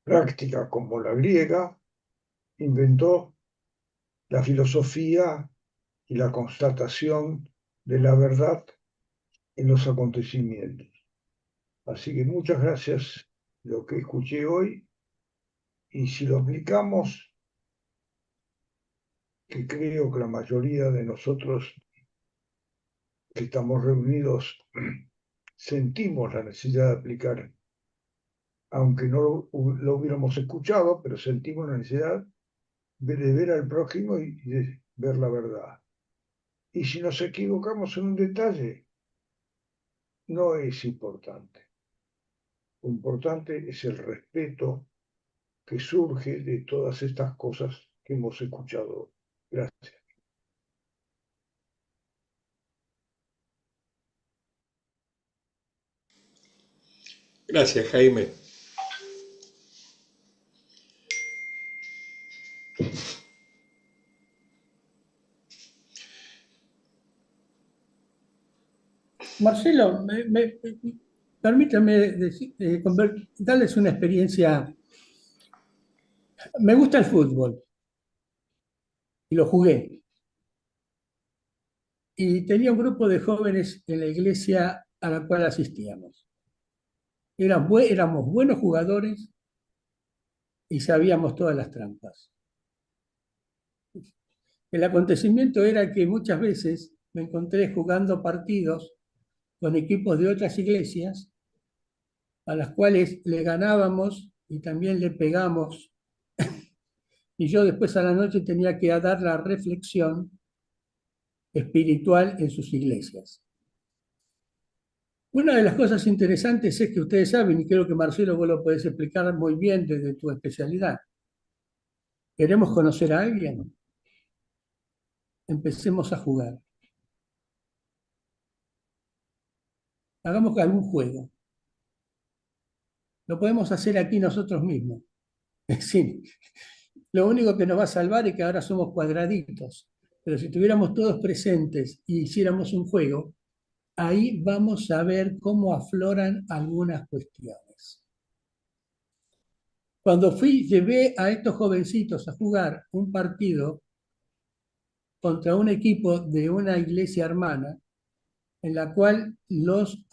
práctica como la griega inventó la filosofía y la constatación de la verdad en los acontecimientos. Así que muchas gracias por lo que escuché hoy, y si lo aplicamos, que creo que la mayoría de nosotros que estamos reunidos sentimos la necesidad de aplicar, aunque no lo hubiéramos escuchado, pero sentimos la necesidad de ver al prójimo y de ver la verdad. Y si nos equivocamos en un detalle, no es importante. Lo importante es el respeto que surge de todas estas cosas que hemos escuchado. Gracias. Gracias, Jaime. Marcelo, permítame darles una experiencia. Me gusta el fútbol y lo jugué. Y tenía un grupo de jóvenes en la iglesia a la cual asistíamos. Éramos buenos jugadores y sabíamos todas las trampas. El acontecimiento era que muchas veces me encontré jugando partidos con equipos de otras iglesias a las cuales le ganábamos y también le pegamos. Y yo después a la noche tenía que dar la reflexión espiritual en sus iglesias. Una de las cosas interesantes es que ustedes saben, y creo que Marcelo vos lo podés explicar muy bien desde tu especialidad. ¿Queremos conocer a alguien? Empecemos a jugar. Hagamos algún juego. Lo podemos hacer aquí nosotros mismos. Es decir, lo único que nos va a salvar es que ahora somos cuadraditos. Pero si tuviéramos todos presentes y hiciéramos un juego, ahí vamos a ver cómo afloran algunas cuestiones. Cuando llevé a estos jovencitos a jugar un partido contra un equipo de una iglesia hermana, en la cual los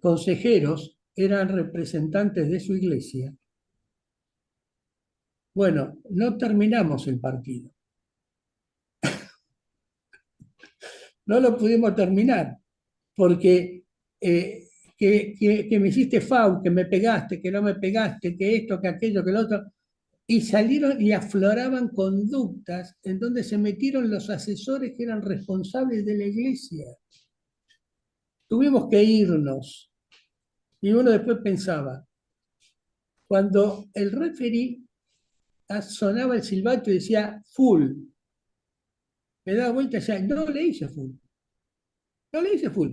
consejeros eran representantes de su iglesia. Bueno, no terminamos el partido. No lo pudimos terminar, porque que me hiciste foul, que me pegaste, que no me pegaste, que esto, que aquello, que lo otro. Y salieron y afloraban conductas en donde se metieron los asesores que eran responsables de la iglesia. tuvimos que irnos. Y uno después pensaba, cuando el referee sonaba el silbato y decía full, me daba vuelta y decía, no le hice full, no le hice full,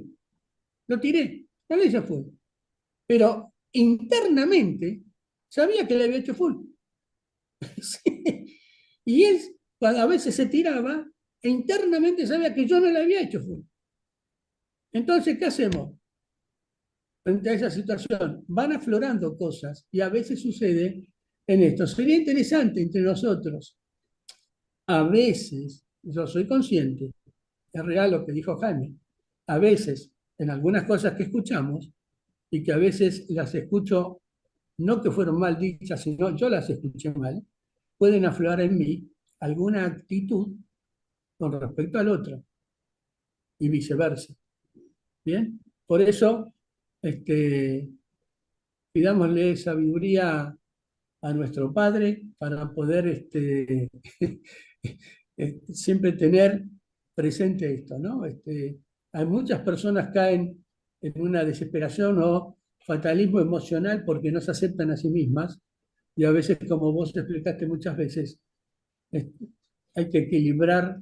lo tiré, no le hice full. Pero internamente sabía que le había hecho full. Sí. Y él, cuando a veces se tiraba, e internamente sabía que yo no le había hecho full. Entonces, ¿qué hacemos frente a esa situación? Van aflorando cosas y a veces sucede en esto. Sería interesante entre nosotros, a veces, yo soy consciente, es real lo que dijo Jaime, a veces en algunas cosas que escuchamos y que a veces las escucho, no que fueron mal dichas, sino yo las escuché mal, pueden aflorar en mí alguna actitud con respecto al otro y viceversa. ¿Bien? Por eso, este, pidámosle sabiduría a nuestro Padre para poder siempre tener presente esto, ¿no? Hay muchas personas caen en una desesperación o fatalismo emocional porque no se aceptan a sí mismas y a veces, como vos explicaste muchas veces, este, hay que equilibrar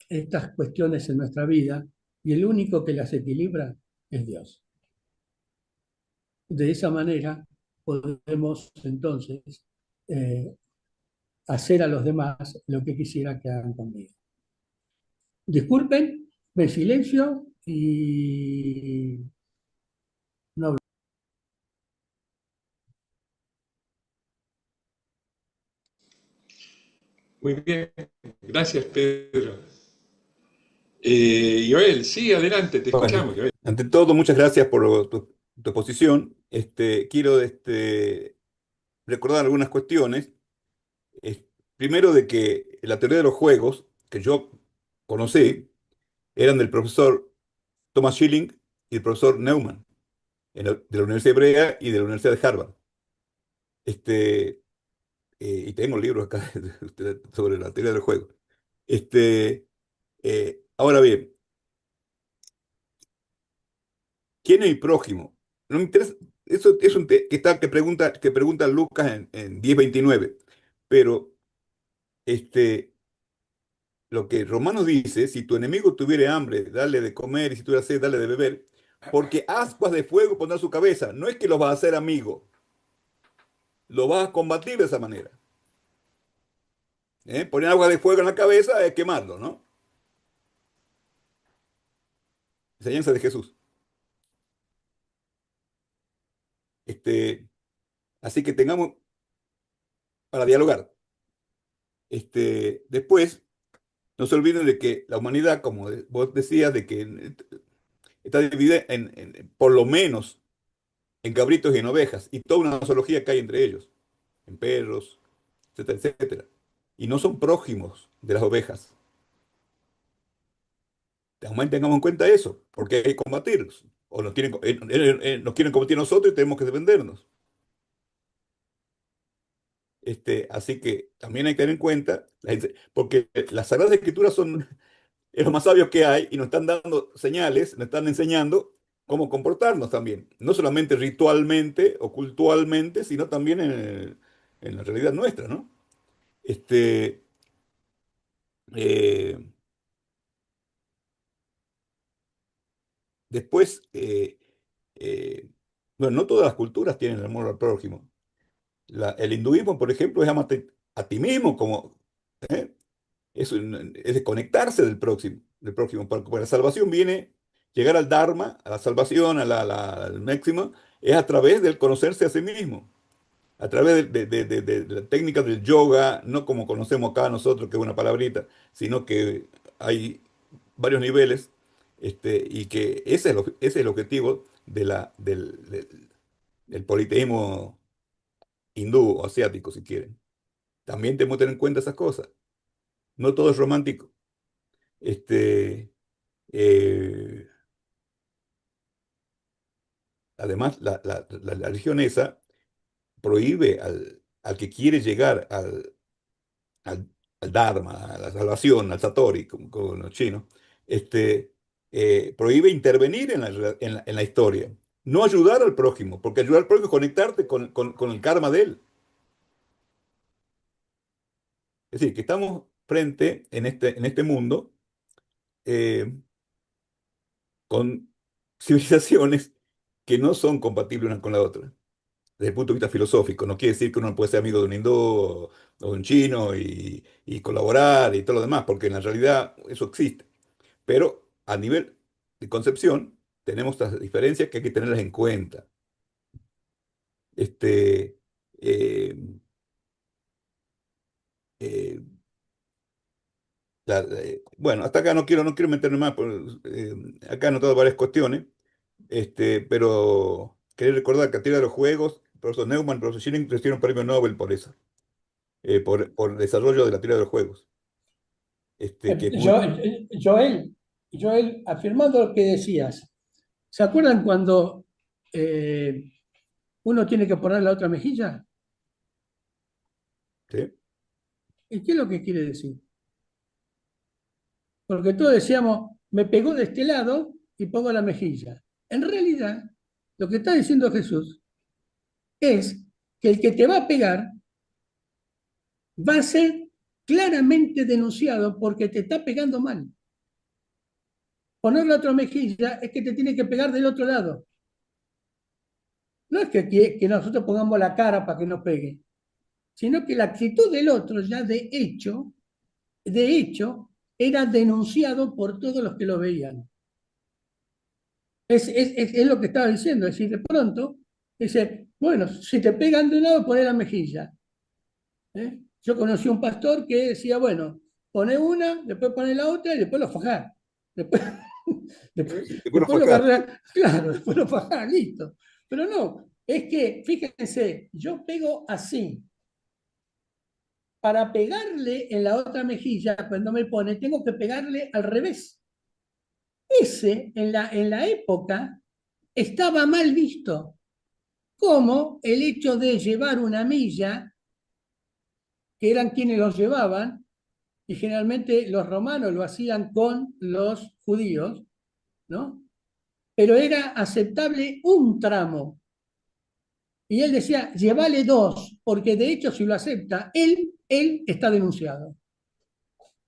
estas cuestiones en nuestra vida y el único que las equilibra es Dios. De esa manera podemos entonces eh, hacer a los demás lo que quisiera que hagan conmigo. Disculpen, me silencio y no. Muy bien, gracias Pedro. Joel, sí, adelante, te Bueno, escuchamos, Joel. ante todo, muchas gracias por tu exposición. Quiero recordar algunas cuestiones. Es- Primero, de que la teoría de los juegos que yo conocí eran del profesor Thomas Schilling y el profesor Neumann, de la Universidad Hebrea y de la Universidad de Harvard. Este, y tengo libros acá sobre la teoría del juego. Ahora bien, ¿quién es mi prójimo? No me interesa, eso es que pregunta Lucas en 10:29. Pero este, lo que Romanos dice, si tu enemigo tuviere hambre, dale de comer, y si tuviera sed, dale de beber, porque ascuas de fuego pondrá su cabeza. No es que los vas a hacer amigo, lo vas a combatir de esa manera. Poner agua de fuego en la cabeza es quemarlo, ¿no? Enseñanza de Jesús. Este, Así que tengamos para dialogar. Después, no se olviden de que la humanidad, como vos decías, de que está dividida por lo menos en cabritos y en ovejas, y toda una zoología que hay entre ellos, en perros, etcétera, etcétera. Y no son prójimos de las ovejas. También tengamos en cuenta eso, porque hay que combatirlos. O nos quieren combatir nosotros y tenemos que defendernos. Así que también hay que tener en cuenta, porque las Sagradas Escrituras son es lo más sabio que hay y nos están dando señales, nos están enseñando cómo comportarnos también. No solamente ritualmente o cultualmente, sino también en la realidad nuestra, ¿no? Este, eh, Después, eh, bueno, no todas las culturas tienen el amor al prójimo. El hinduismo, por ejemplo, es amarte a ti mismo, como, ¿eh? Es desconectarse del prójimo, porque la salvación viene, llegar al Dharma, a la salvación, al máximo, es a través del conocerse a sí mismo, a través de la técnica del yoga, no como conocemos acá nosotros, que es una palabrita, sino que hay varios niveles, y que ese es el objetivo del politeísmo hindú o asiático, si quieren. También tenemos que tener en cuenta esas cosas. No todo es romántico. Este, eh, Además, la religión esa prohíbe al que quiere llegar al Dharma, a la salvación, al Satori, como los chinos, este, prohíbe intervenir en la historia, no ayudar al prójimo, porque ayudar al prójimo es conectarte con el karma de él. Es decir, que estamos frente en este mundo eh, con civilizaciones que no son compatibles una con la otra, desde el punto de vista filosófico. No quiere decir que uno no puede ser amigo de un hindú o de un chino y colaborar y todo lo demás, porque en la realidad eso existe. Pero a nivel de concepción tenemos estas diferencias que hay que tenerlas en cuenta. Este, eh, eh, bueno, hasta acá no quiero meterme más, acá he notado varias cuestiones, pero quería recordar que a través de los juegos, el profesor Neumann y el profesor Schilling recibieron premio Nobel por eso, por el desarrollo de la teoría de los juegos, que es muy... Joel, Joel, afirmando lo que decías, ¿se acuerdan cuando eh, uno tiene que poner la otra mejilla? ¿Sí? ¿Y qué es lo que quiere decir? Porque todos decíamos, me pegó de este lado y pongo la mejilla. En realidad, lo que está diciendo Jesús es que el que te va a pegar va a ser claramente denunciado porque te está pegando mal. Poner la otra mejilla es que te tiene que pegar del otro lado. No es que nosotros pongamos la cara para que nos pegue, sino que la actitud del otro ya de hecho, era denunciado por todos los que lo veían. Es lo que estaba diciendo, es decir, de pronto, dice, bueno, si te pegan de un lado, poné la mejilla. ¿Eh? Yo conocí un pastor que decía, bueno, poné una, después poné la otra y después lo fajá. Después, después, Y después lo después lo fajar. cargá, claro, después lo fajá, listo. Pero no, es que, fíjense, yo pego así. Para pegarle en la otra mejilla, cuando me pone, tengo que pegarle al revés. Ese, en la época, estaba mal visto, como el hecho de llevar una milla, que eran quienes los llevaban, y generalmente los romanos lo hacían con los judíos, ¿no? Pero era aceptable un tramo. Y él decía, llévale dos, porque de hecho si lo acepta, él está denunciado.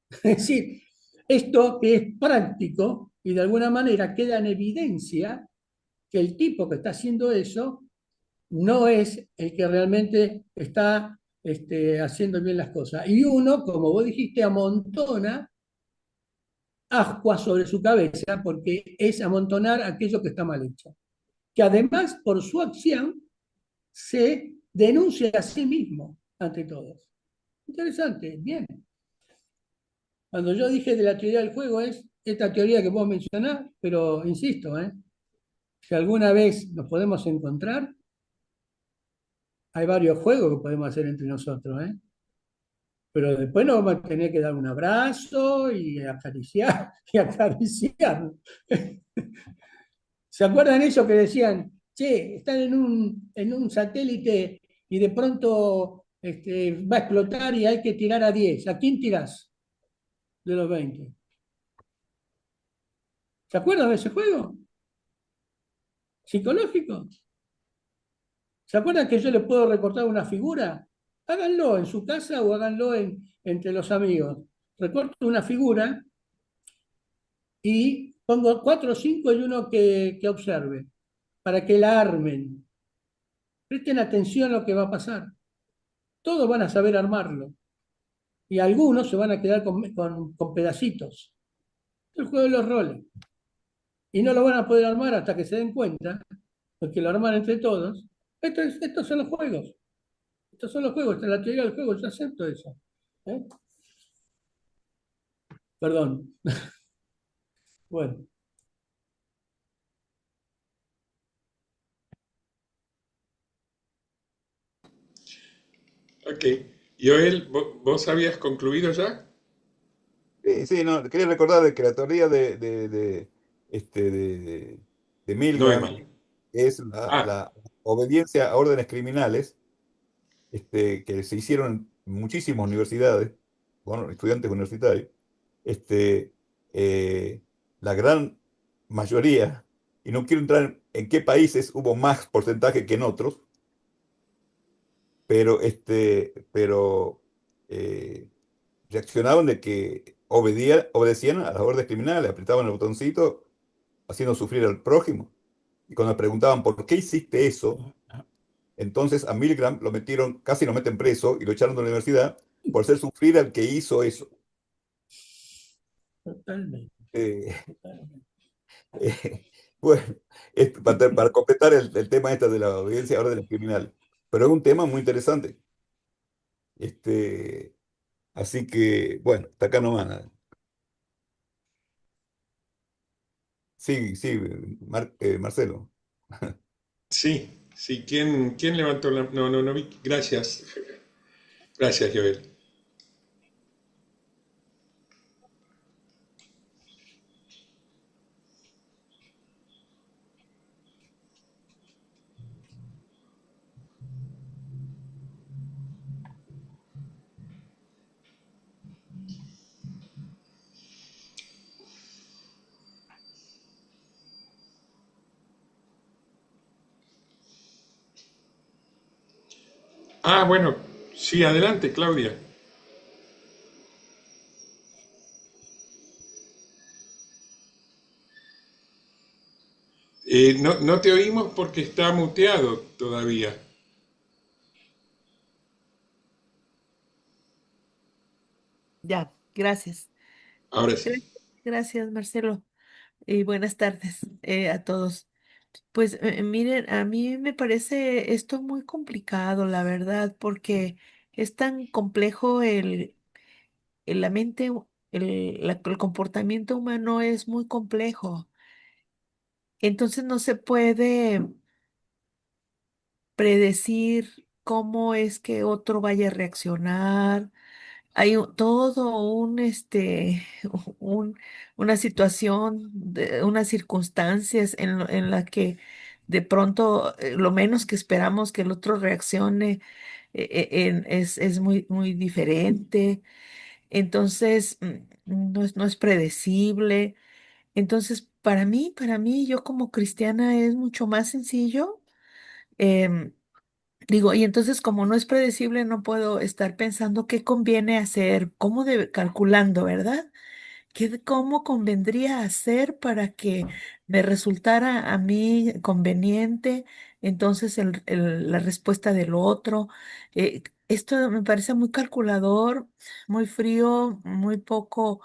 Es decir, esto que es práctico y de alguna manera queda en evidencia que el tipo que está haciendo eso no es el que realmente está haciendo bien las cosas. Y uno, como vos dijiste, amontona ascuas sobre su cabeza porque es amontonar aquello que está mal hecho. Que además, por su acción, se denuncia a sí mismo ante todos. Interesante, bien. Cuando yo dije de la teoría del juego es esta teoría que vos mencionás, pero insisto, si alguna vez nos podemos encontrar, hay varios juegos que podemos hacer entre nosotros, pero después nos vamos a tener que dar un abrazo y acariciar, y acariciar. ¿Se acuerdan eso que decían, che, están en un satélite y de pronto va a explotar y hay que tirar a 10? ¿A quién tirás de los 20? ¿Se acuerdan de ese juego psicológico? ¿Se acuerdan que yo les puedo recortar una figura? Háganlo en su casa o háganlo entre los amigos. Recorto una figura y pongo 4 o 5 y uno que observe, para que la armen. Presten atención a lo que va a pasar. Todos van a saber armarlo. Y algunos se van a quedar con pedacitos. El juego de los roles. Y no lo van a poder armar hasta que se den cuenta, porque lo arman entre todos. Estos son los juegos. Estos son los juegos. Esta es la teoría del juego. Yo acepto eso. ¿Eh? Perdón. Bueno. Ok. Joel, ¿vos habías concluido ya? Sí, sí, no, quería recordar de que la teoría de Milgram Neumann. es la, Ah, la obediencia a órdenes criminales, que se hicieron en muchísimas universidades, bueno, estudiantes universitarios. este, la gran mayoría, y no quiero entrar en qué países hubo más porcentaje que en otros, pero eh, reaccionaban de que obedecían a las órdenes criminales, apretaban el botoncito, haciendo sufrir al prójimo. Y cuando le preguntaban, ¿por qué hiciste eso? Entonces a Milgram lo metieron, casi lo meten preso y lo echaron de la universidad por hacer sufrir al que hizo eso. Totalmente, Eh, totalmente. bueno, para completar el tema este de la audiencia ahora de los criminales. Pero es un tema muy interesante. Este, así que, bueno, hasta acá nomás. Nada. Sí, sí, Marcelo. Sí, sí, ¿quién levantó la... No, no, no vi. Gracias, gracias, Joel. Ah, bueno, sí, adelante, Claudia. No, no te oímos porque está muteado todavía. Ya, gracias. Ahora Gra- sí. Gracias, Marcelo. Y buenas tardes a todos. Pues miren, a mí me parece esto muy complicado, la verdad, porque es tan complejo la mente, el comportamiento humano es muy complejo. Entonces no se puede predecir cómo es que otro vaya a reaccionar. Hay todo un, una situación, unas circunstancias en la que de pronto lo menos que esperamos que el otro reaccione es muy, muy diferente. Entonces, no es predecible. Entonces, yo como cristiana es mucho más sencillo. em, Digo, y entonces como no es predecible, no puedo estar pensando qué conviene hacer, calculando, ¿verdad? ¿Cómo convendría hacer para que me resultara a mí conveniente? Entonces la respuesta del otro. Esto me parece muy calculador, muy frío, muy poco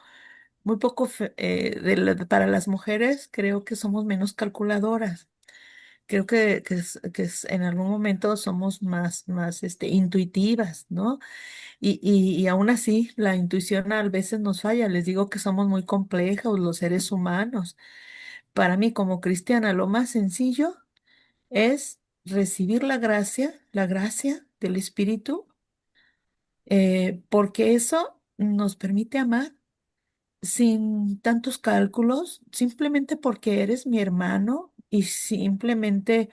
para las mujeres. Creo que somos menos calculadoras. Creo en algún momento somos más intuitivas, ¿no? Y aún así, la intuición a veces nos falla. Les digo que somos muy complejos los seres humanos. Para mí, como cristiana, lo más sencillo es recibir la gracia del Espíritu, porque eso nos permite amar sin tantos cálculos, simplemente porque eres mi hermano y simplemente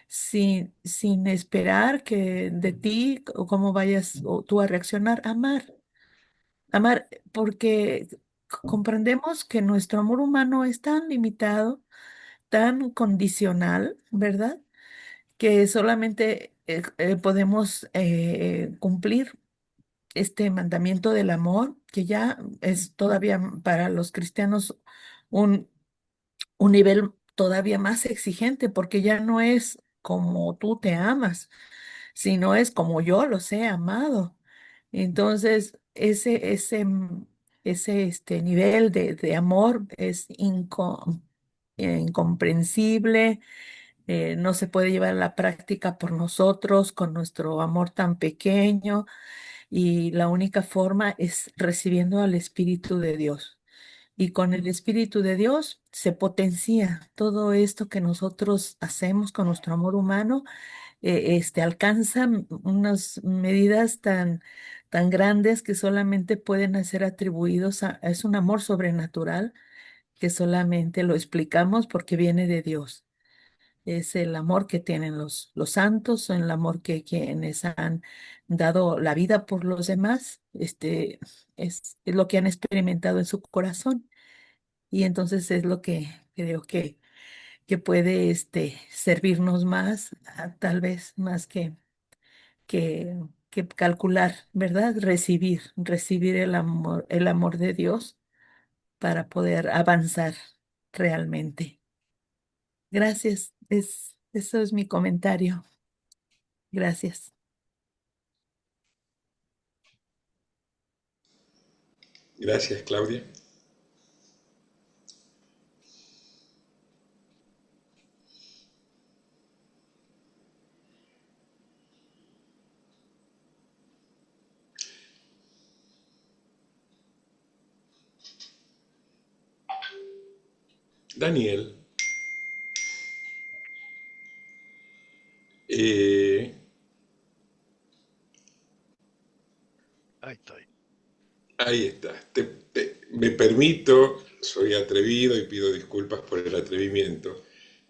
sin esperar que de ti o cómo vayas o tú a reaccionar, amar. Amar, porque comprendemos que nuestro amor humano es tan limitado, tan condicional, ¿verdad? Que solamente podemos cumplir este mandamiento del amor, que ya es todavía para los cristianos un, un nivel todavía más exigente, porque ya no es como tú te amas, sino es como yo los he amado. Entonces, ese nivel de amor es incomprensible, no se puede llevar a la práctica por nosotros con nuestro amor tan pequeño y la única forma es recibiendo al Espíritu de Dios. Y con el Espíritu de Dios se potencia todo esto que nosotros hacemos con nuestro amor humano, alcanza unas medidas tan grandes que solamente pueden ser atribuidos es un amor sobrenatural que solamente lo explicamos porque viene de Dios. Es el amor que tienen los santos, el amor que quienes han dado la vida por los demás, es lo que han experimentado en su corazón. Y entonces es lo que Creo que puede servirnos más, tal vez más que, que calcular, ¿verdad? Recibir el amor de Dios para poder avanzar realmente. Gracias. Eso es mi comentario. Gracias. Gracias, Claudia. Daniel, eh, Ahí estoy. ahí está. Me permito, soy atrevido y pido disculpas por el atrevimiento,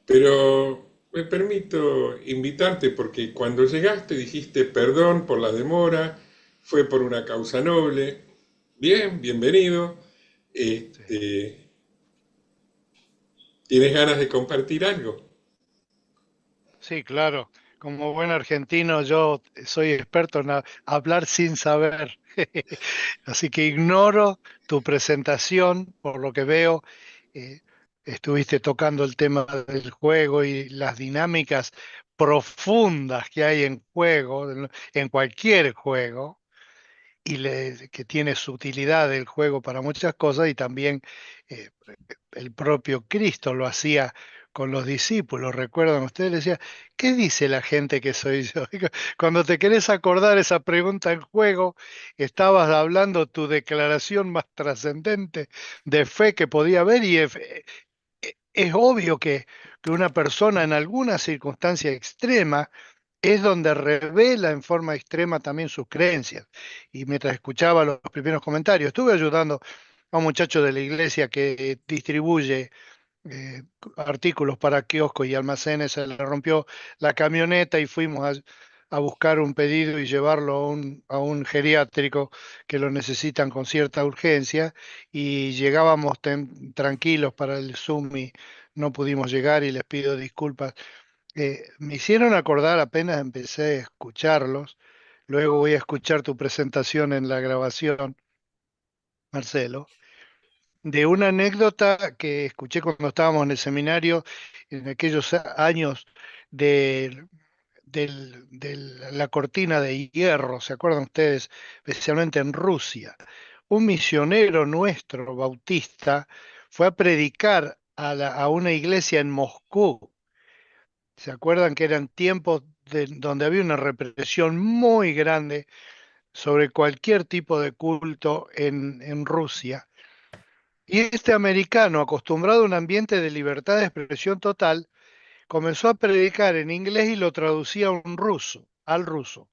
pero me permito invitarte porque cuando llegaste dijiste perdón por la demora, fue por una causa noble. Bien, bienvenido. Sí. ¿Tienes ganas de compartir algo? Sí, claro. Como buen argentino, yo soy experto en hablar sin saber. Así que ignoro tu presentación, por lo que veo. eh, Estuviste tocando el tema del juego y las dinámicas profundas que hay en juego, en cualquier juego, y que tiene su utilidad el juego para muchas cosas, y también eh, el propio Cristo lo hacía con los discípulos. ¿Recuerdan ustedes? Le decía, ¿qué dice la gente que soy yo? Cuando te querés acordar esa pregunta en juego, estabas hablando tu declaración más trascendente de fe que podía haber, y es obvio que una persona en alguna circunstancia extrema es donde revela en forma extrema también sus creencias. Y mientras escuchaba los primeros comentarios, estuve ayudando a un muchacho de la iglesia que distribuye artículos para kioscos y almacenes. Se le rompió la camioneta y fuimos a buscar un pedido y llevarlo a un geriátrico que lo necesitan con cierta urgencia, y llegábamos tranquilos para el Zoom y no pudimos llegar, y les pido disculpas. Me hicieron acordar, apenas empecé a escucharlos. Luego voy a escuchar tu presentación en la grabación, Marcelo, de una anécdota que escuché cuando estábamos en el seminario en aquellos años de, de la cortina de hierro. ¿Se acuerdan ustedes? Especialmente en Rusia. Un misionero nuestro, bautista, fue a predicar a una iglesia en Moscú. ¿Se acuerdan que eran tiempos donde había una represión muy grande sobre cualquier tipo de culto en Rusia? Y este americano, acostumbrado a un ambiente de libertad de expresión total, comenzó a predicar en inglés y lo traducía a un ruso, al ruso.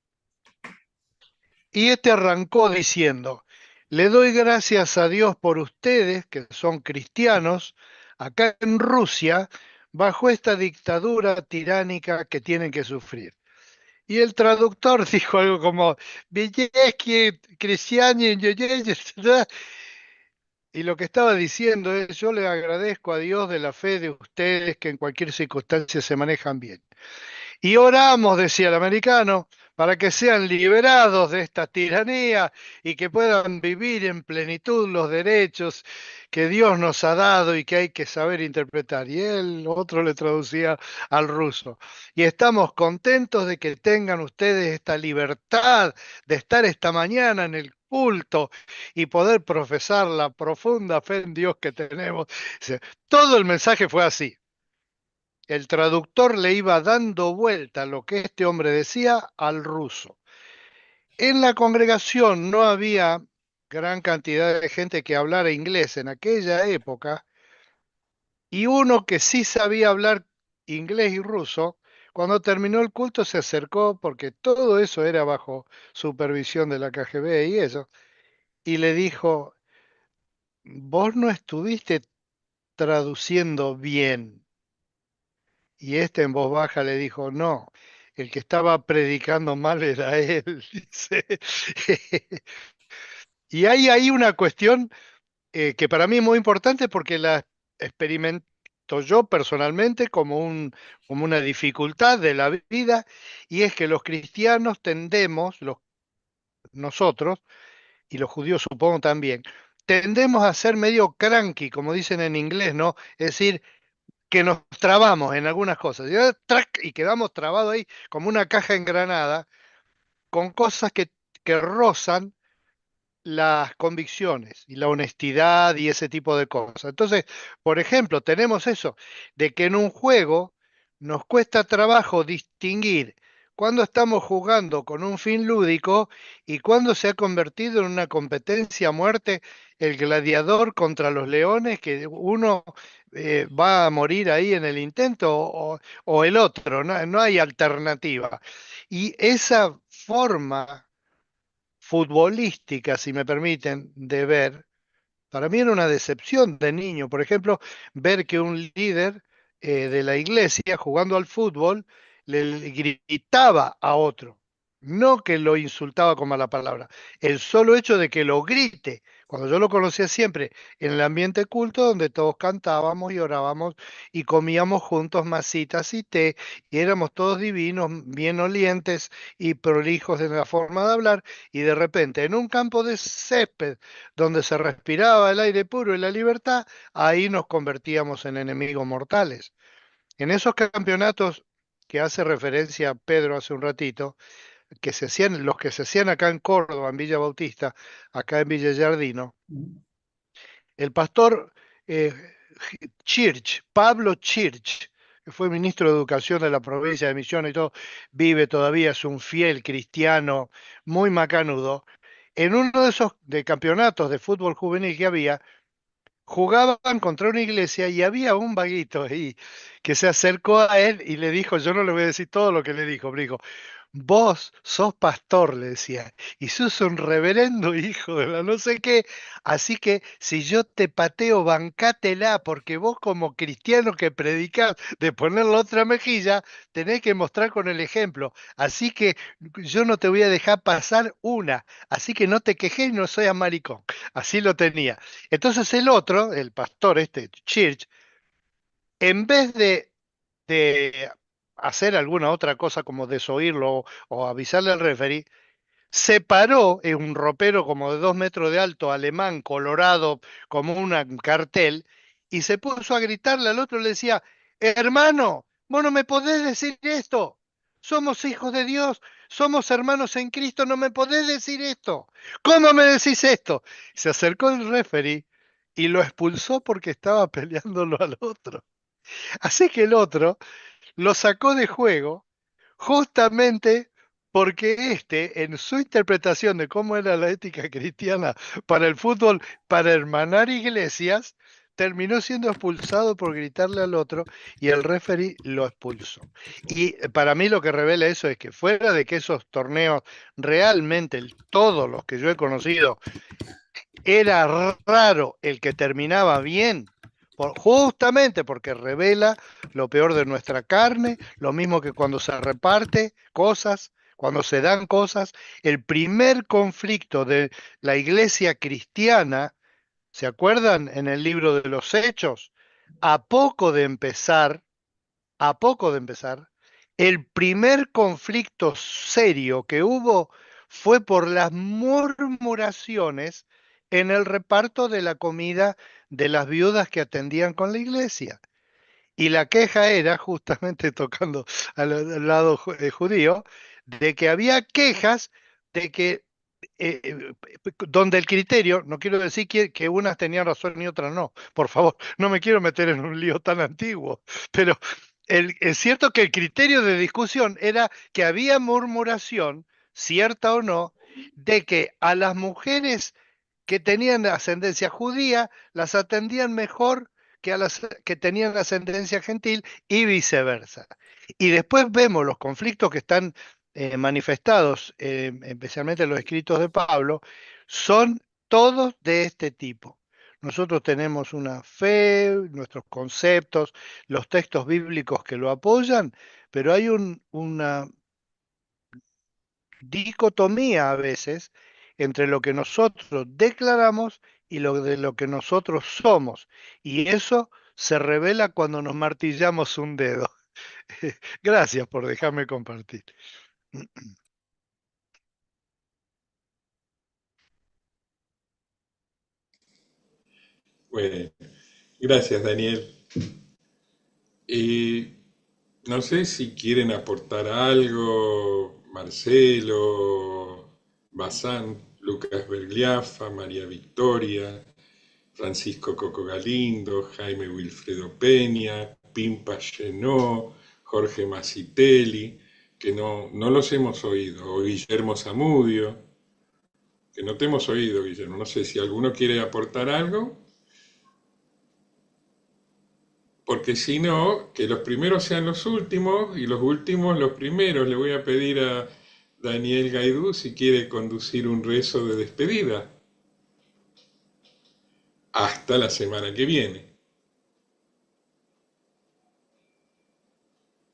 Y este arrancó diciendo, le doy gracias a Dios por ustedes, que son cristianos, acá en Rusia, bajo esta dictadura tiránica que tienen que sufrir. Y el traductor dijo algo como, «Белецкий, крестьяне, y lo que estaba diciendo es, yo le agradezco a Dios de la fe de ustedes que en cualquier circunstancia se manejan bien. Y oramos», decía el americano, «para que sean liberados de esta tiranía y que puedan vivir en plenitud los derechos que Dios nos ha dado y que hay que saber interpretar». Y el otro le traducía al ruso, «Y estamos contentos de que tengan ustedes esta libertad de estar esta mañana en el culto y poder profesar la profunda fe en Dios que tenemos». Todo el mensaje fue así. El traductor le iba dando vuelta lo que este hombre decía al ruso. En la congregación no había gran cantidad de gente que hablara inglés en aquella época, y uno que sí sabía hablar inglés y ruso, cuando terminó el culto se acercó, porque todo eso era bajo supervisión de la KGB y eso, y le dijo, «Vos no estuviste traduciendo bien». Y este en voz baja le dijo, «No, el que estaba predicando mal era él», dice. Y hay ahí una cuestión que para mí es muy importante porque la experimenté visto yo personalmente como una dificultad de la vida, y es que los cristianos tendemos, nosotros, y los judíos supongo también, tendemos a ser medio cranky, como dicen en inglés, ¿no? Es decir, que nos trabamos en algunas cosas, y quedamos trabados ahí como una caja engranada con cosas que rozan las convicciones y la honestidad y ese tipo de cosas. Entonces, por ejemplo, tenemos eso, de que en un juego nos cuesta trabajo distinguir cuándo estamos jugando con un fin lúdico y cuándo se ha convertido en una competencia a muerte el gladiador contra los leones, que uno va a morir ahí en el intento o el otro, no, no hay alternativa. Y esa forma futbolística, si me permiten, de ver, para mí era una decepción de niño. Por ejemplo, ver que un líder de la iglesia jugando al fútbol le gritaba a otro, no que lo insultaba con mala palabra. El solo hecho de que lo grite, cuando yo lo conocía siempre en el ambiente culto donde todos cantábamos y orábamos y comíamos juntos masitas y té y éramos todos divinos, bien olientes y prolijos en la forma de hablar, y de repente en un campo de césped donde se respiraba el aire puro y la libertad, ahí nos convertíamos en enemigos mortales. En esos campeonatos que hace referencia Pedro hace un ratito, que se hacían, los que se hacían acá en Córdoba, en Villa Bautista, acá en Villa Giardino, el pastor eh, Church, Pablo Church, que fue ministro de Educación de la provincia de Misiones y todo, vive todavía, es un fiel cristiano, muy macanudo. En uno de esos de campeonatos de fútbol juvenil que había, jugaban contra una iglesia y había un vaguito ahí que se acercó a él y le dijo, yo no le voy a decir todo lo que le dijo, pero dijo, vos sos pastor, le decía, y sos un reverendo hijo de la no sé qué, así que si yo te pateo, bancátela, porque vos como cristiano que predicás de poner la otra mejilla, tenés que mostrar con el ejemplo, así que yo no te voy a dejar pasar una, así que no te quejes y no seas maricón, así lo tenía. Entonces el otro, el pastor este, Church, en vez de hacer alguna otra cosa como desoírlo o avisarle al referee, se paró en un ropero como de 2 metros de alto, alemán, colorado, como un cartel, y se puso a gritarle al otro, le decía, hermano, vos no me podés decir esto, somos hijos de Dios, somos hermanos en Cristo, no me podés decir esto, ¿cómo me decís esto? Se acercó el referee y lo expulsó porque estaba peleándolo al otro. Así que el otro lo sacó de juego justamente porque en su interpretación de cómo era la ética cristiana para el fútbol, para hermanar iglesias, terminó siendo expulsado por gritarle al otro y el referee lo expulsó. Y para mí lo que revela eso es que fuera de que esos torneos realmente, todos los que yo he conocido, era raro el que terminaba bien, justamente porque revela lo peor de nuestra carne, lo mismo que cuando se reparte cosas, cuando se dan cosas. El primer conflicto de la iglesia cristiana, ¿se acuerdan en el libro de los Hechos? A poco de empezar, a poco de empezar, el primer conflicto serio que hubo fue por las murmuraciones en el reparto de la comida de las viudas que atendían con la iglesia. Y la queja era, justamente tocando al lado judío, de que había quejas de que donde el criterio, no quiero decir que unas tenían razón y otras no, por favor, no me quiero meter en un lío tan antiguo, pero es cierto que el criterio de discusión era que había murmuración, cierta o no, de que a las mujeres que tenían ascendencia judía las atendían mejor que a las que tenían ascendencia gentil y viceversa. Y después vemos los conflictos que están manifestados, especialmente en los escritos de Pablo, son todos de este tipo. Nosotros tenemos una fe, nuestros conceptos, los textos bíblicos que lo apoyan, pero hay una dicotomía a veces entre lo que nosotros declaramos y lo de lo que nosotros somos. Y eso se revela cuando nos martillamos un dedo. Gracias por dejarme compartir. Bueno, gracias, Daniel. Y no sé si quieren aportar algo, Marcelo, Bazán, Lucas Bergliafa, María Victoria, Francisco Coco Galindo, Jaime Wilfredo Peña, Pimpa Llenó, Jorge Masitelli, que no los hemos oído, o Guillermo Zamudio, que no te hemos oído, Guillermo. No sé si alguno quiere aportar algo, porque si no, que los primeros sean los últimos y los últimos los primeros. Le voy a pedir a Daniel Gaidú si quiere conducir un rezo de despedida. Hasta la semana que viene.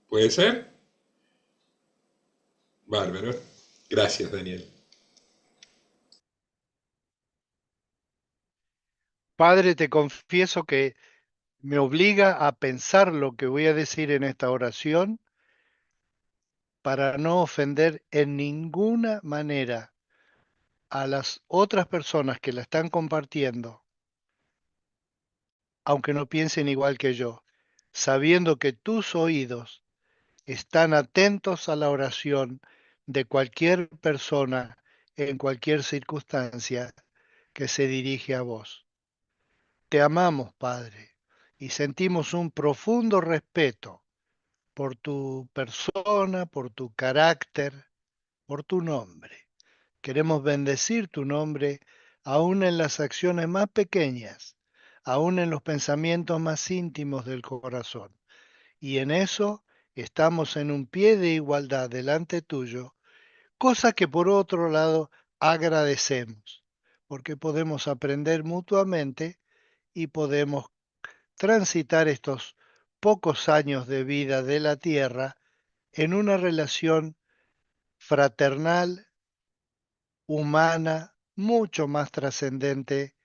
¿Puede ser? Bárbaro. Gracias, Daniel. Padre, te confieso que me obliga a pensar lo que voy a decir en esta oración para no ofender en ninguna manera a las otras personas que la están compartiendo, aunque no piensen igual que yo, sabiendo que tus oídos están atentos a la oración de cualquier persona en cualquier circunstancia que se dirige a vos. Te amamos, Padre, y sentimos un profundo respeto por tu persona, por tu carácter, por tu nombre. Queremos bendecir tu nombre aún en las acciones más pequeñas, aún en los pensamientos más íntimos del corazón. Y en eso estamos en un pie de igualdad delante tuyo, cosa que por otro lado agradecemos, porque podemos aprender mutuamente y podemos transitar estos pocos años de vida de la tierra en una relación fraternal, humana, mucho más trascendente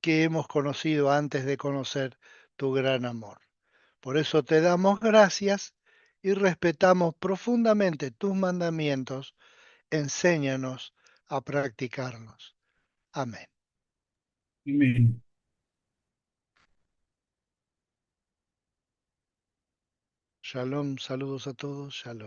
que hemos conocido antes de conocer tu gran amor. Por eso te damos gracias y respetamos profundamente tus mandamientos. Enséñanos a practicarlos. Amén. Amén. Shalom, saludos a todos. Shalom.